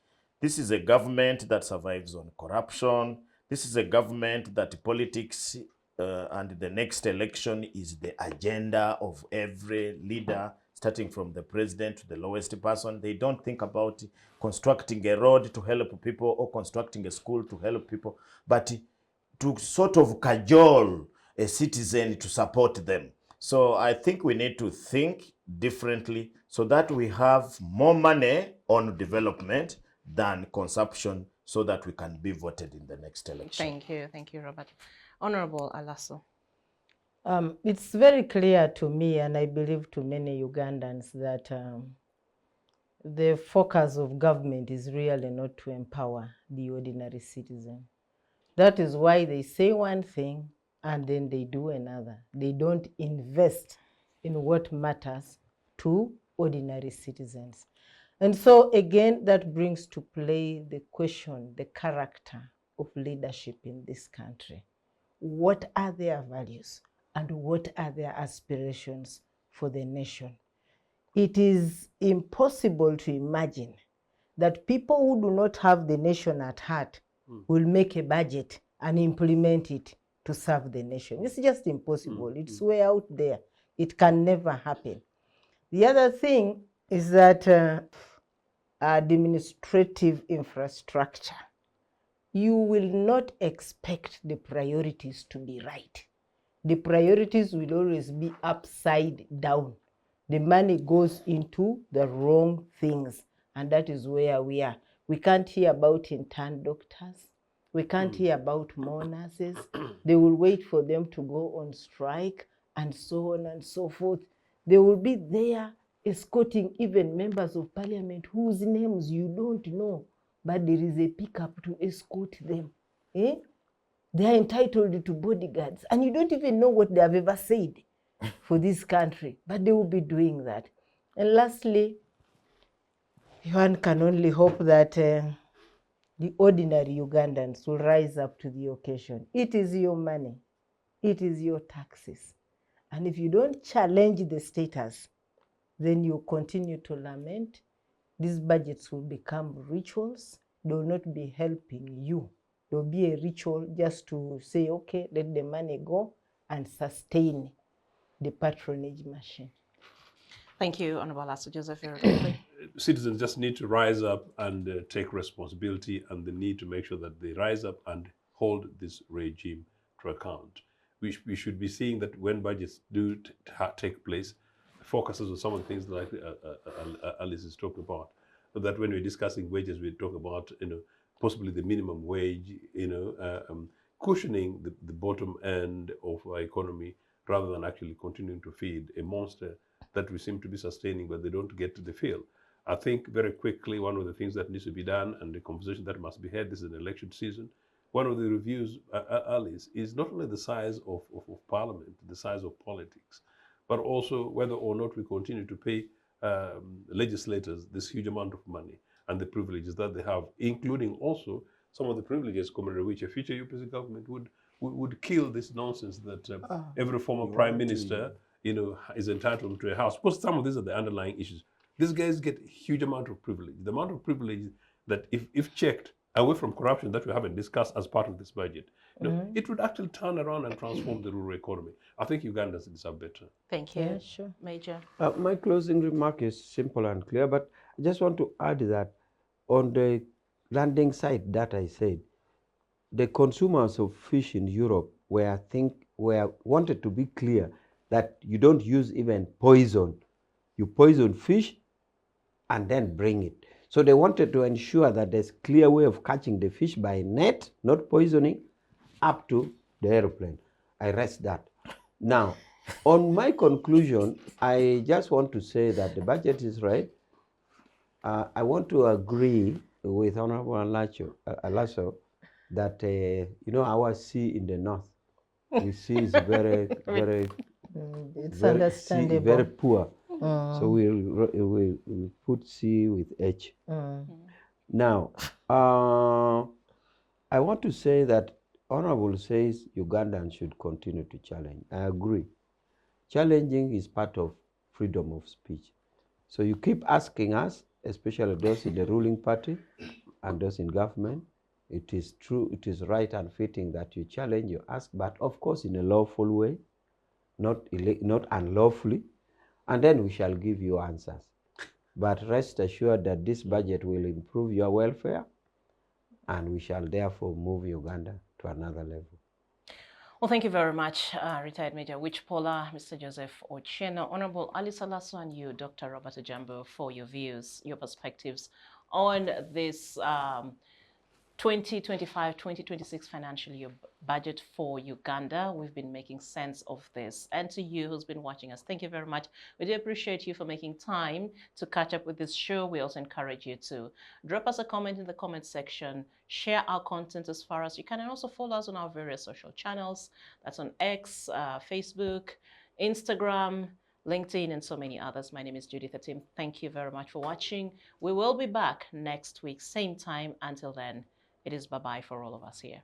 this is a government that survives on corruption, This is a government that politics and the next election is the agenda of every leader, starting from the president to the lowest person. They don't think about constructing a road to help people or constructing a school to help people, but to sort of cajole a citizen to support them. So I think we need to think differently so that we have more money on development than consumption so that we can be voted in the next election. Thank you, Robert. Honorable Alaso. It's very clear to me, and I believe to many Ugandans, that the focus of government is really not to empower the ordinary citizen. That is why they say one thing and then they do another. They don't invest in what matters to ordinary citizens. And so again, that brings to play the question, the character of leadership in this country. What are their values and what are their aspirations for the nation? It is impossible to imagine that people who do not have the nation at heart will make a budget and implement it to serve the nation. It's just impossible. It's way out there. It can never happen. The other thing is that administrative infrastructure, you will not expect the priorities to be right. The priorities will always be upside down. The money goes into the wrong things, and that is where we are. We can't hear about intern doctors. We can't hear about more nurses. They will wait for them to go on strike and so on and so forth. They will be there escorting even members of parliament whose names you don't know, but there is a pickup to escort them. Eh? They are entitled to bodyguards, and you don't even know what they have ever said for this country, but they will be doing that. And lastly, one can only hope that the ordinary Ugandans will rise up to the occasion. It is your money. It is your taxes. And if you don't challenge the status, then you continue to lament. These budgets will become rituals. They will not be helping you. There will be a ritual just to say, okay, let the money go and sustain the patronage machine. Thank you, Honorable Alaso. Joseph, very quickly. Citizens just need to rise up and take responsibility, and they need to make sure that they rise up and hold this regime to account. We should be seeing that when budgets do take place, focuses on some of the things like Alice is talking about. So that when we're discussing wages, we talk about possibly the minimum wage, cushioning the bottom end of our economy rather than actually continuing to feed a monster that we seem to be sustaining, but they don't get to the field. I think very quickly, one of the things that needs to be done and the conversation that must be had, this is an election season, one of the reviews, Alice, is not only the size of parliament, the size of politics, but also whether or not we continue to pay legislators this huge amount of money and the privileges that they have, including also some of the privileges, Comrade, which a future UPC government would kill this nonsense that every former prime minister, is entitled to a house. Because some of these are the underlying issues. These guys get a huge amount of privilege. The amount of privilege that, if checked away from corruption that we haven't discussed as part of this budget, it would actually turn around and transform the rural economy. I think Ugandans deserve better. Thank you. Yeah, sure. Major. My closing remark is simple and clear, but I just want to add that on the landing site that I said, the consumers of fish in Europe were wanted to be clear that you don't use even poison. You poison fish and then bring it. So they wanted to ensure that there's clear way of catching the fish by net, not poisoning, up to the airplane. I rest that. Now, on my conclusion, I just want to say that the budget is right. I want to agree with Honorable Alaso that, our sea in the north, the sea is very, very, It's very, understandable. very poor. So we'll put C with H. Now, I want to say that Honorable says Ugandans should continue to challenge. I agree. Challenging is part of freedom of speech. So you keep asking us, especially those in the ruling party and those in government, It is true, it is right and fitting that you challenge, you ask, but of course in a lawful way, not unlawfully, and then we shall give you answers. But rest assured that this budget will improve your welfare, and we shall therefore move Uganda to another level. Well, thank you very much, retired Major Wichpola, Mr. Joseph Ochieno, Honorable Ali Salasu, and you, Dr. Robert Ojambo, for your views, your perspectives on this 2025-2026 financial year budget for Uganda. We've been making sense of this. And to you who's been watching us, thank you very much. We do appreciate you for making time to catch up with this show. We also encourage you to drop us a comment in the comment section, share our content as far as you can, and also follow us on our various social channels. That's on X, Facebook, Instagram, LinkedIn, and so many others. My name is Judith Atim. Thank you very much for watching. We will be back next week, same time. Until then, it is bye-bye for all of us here.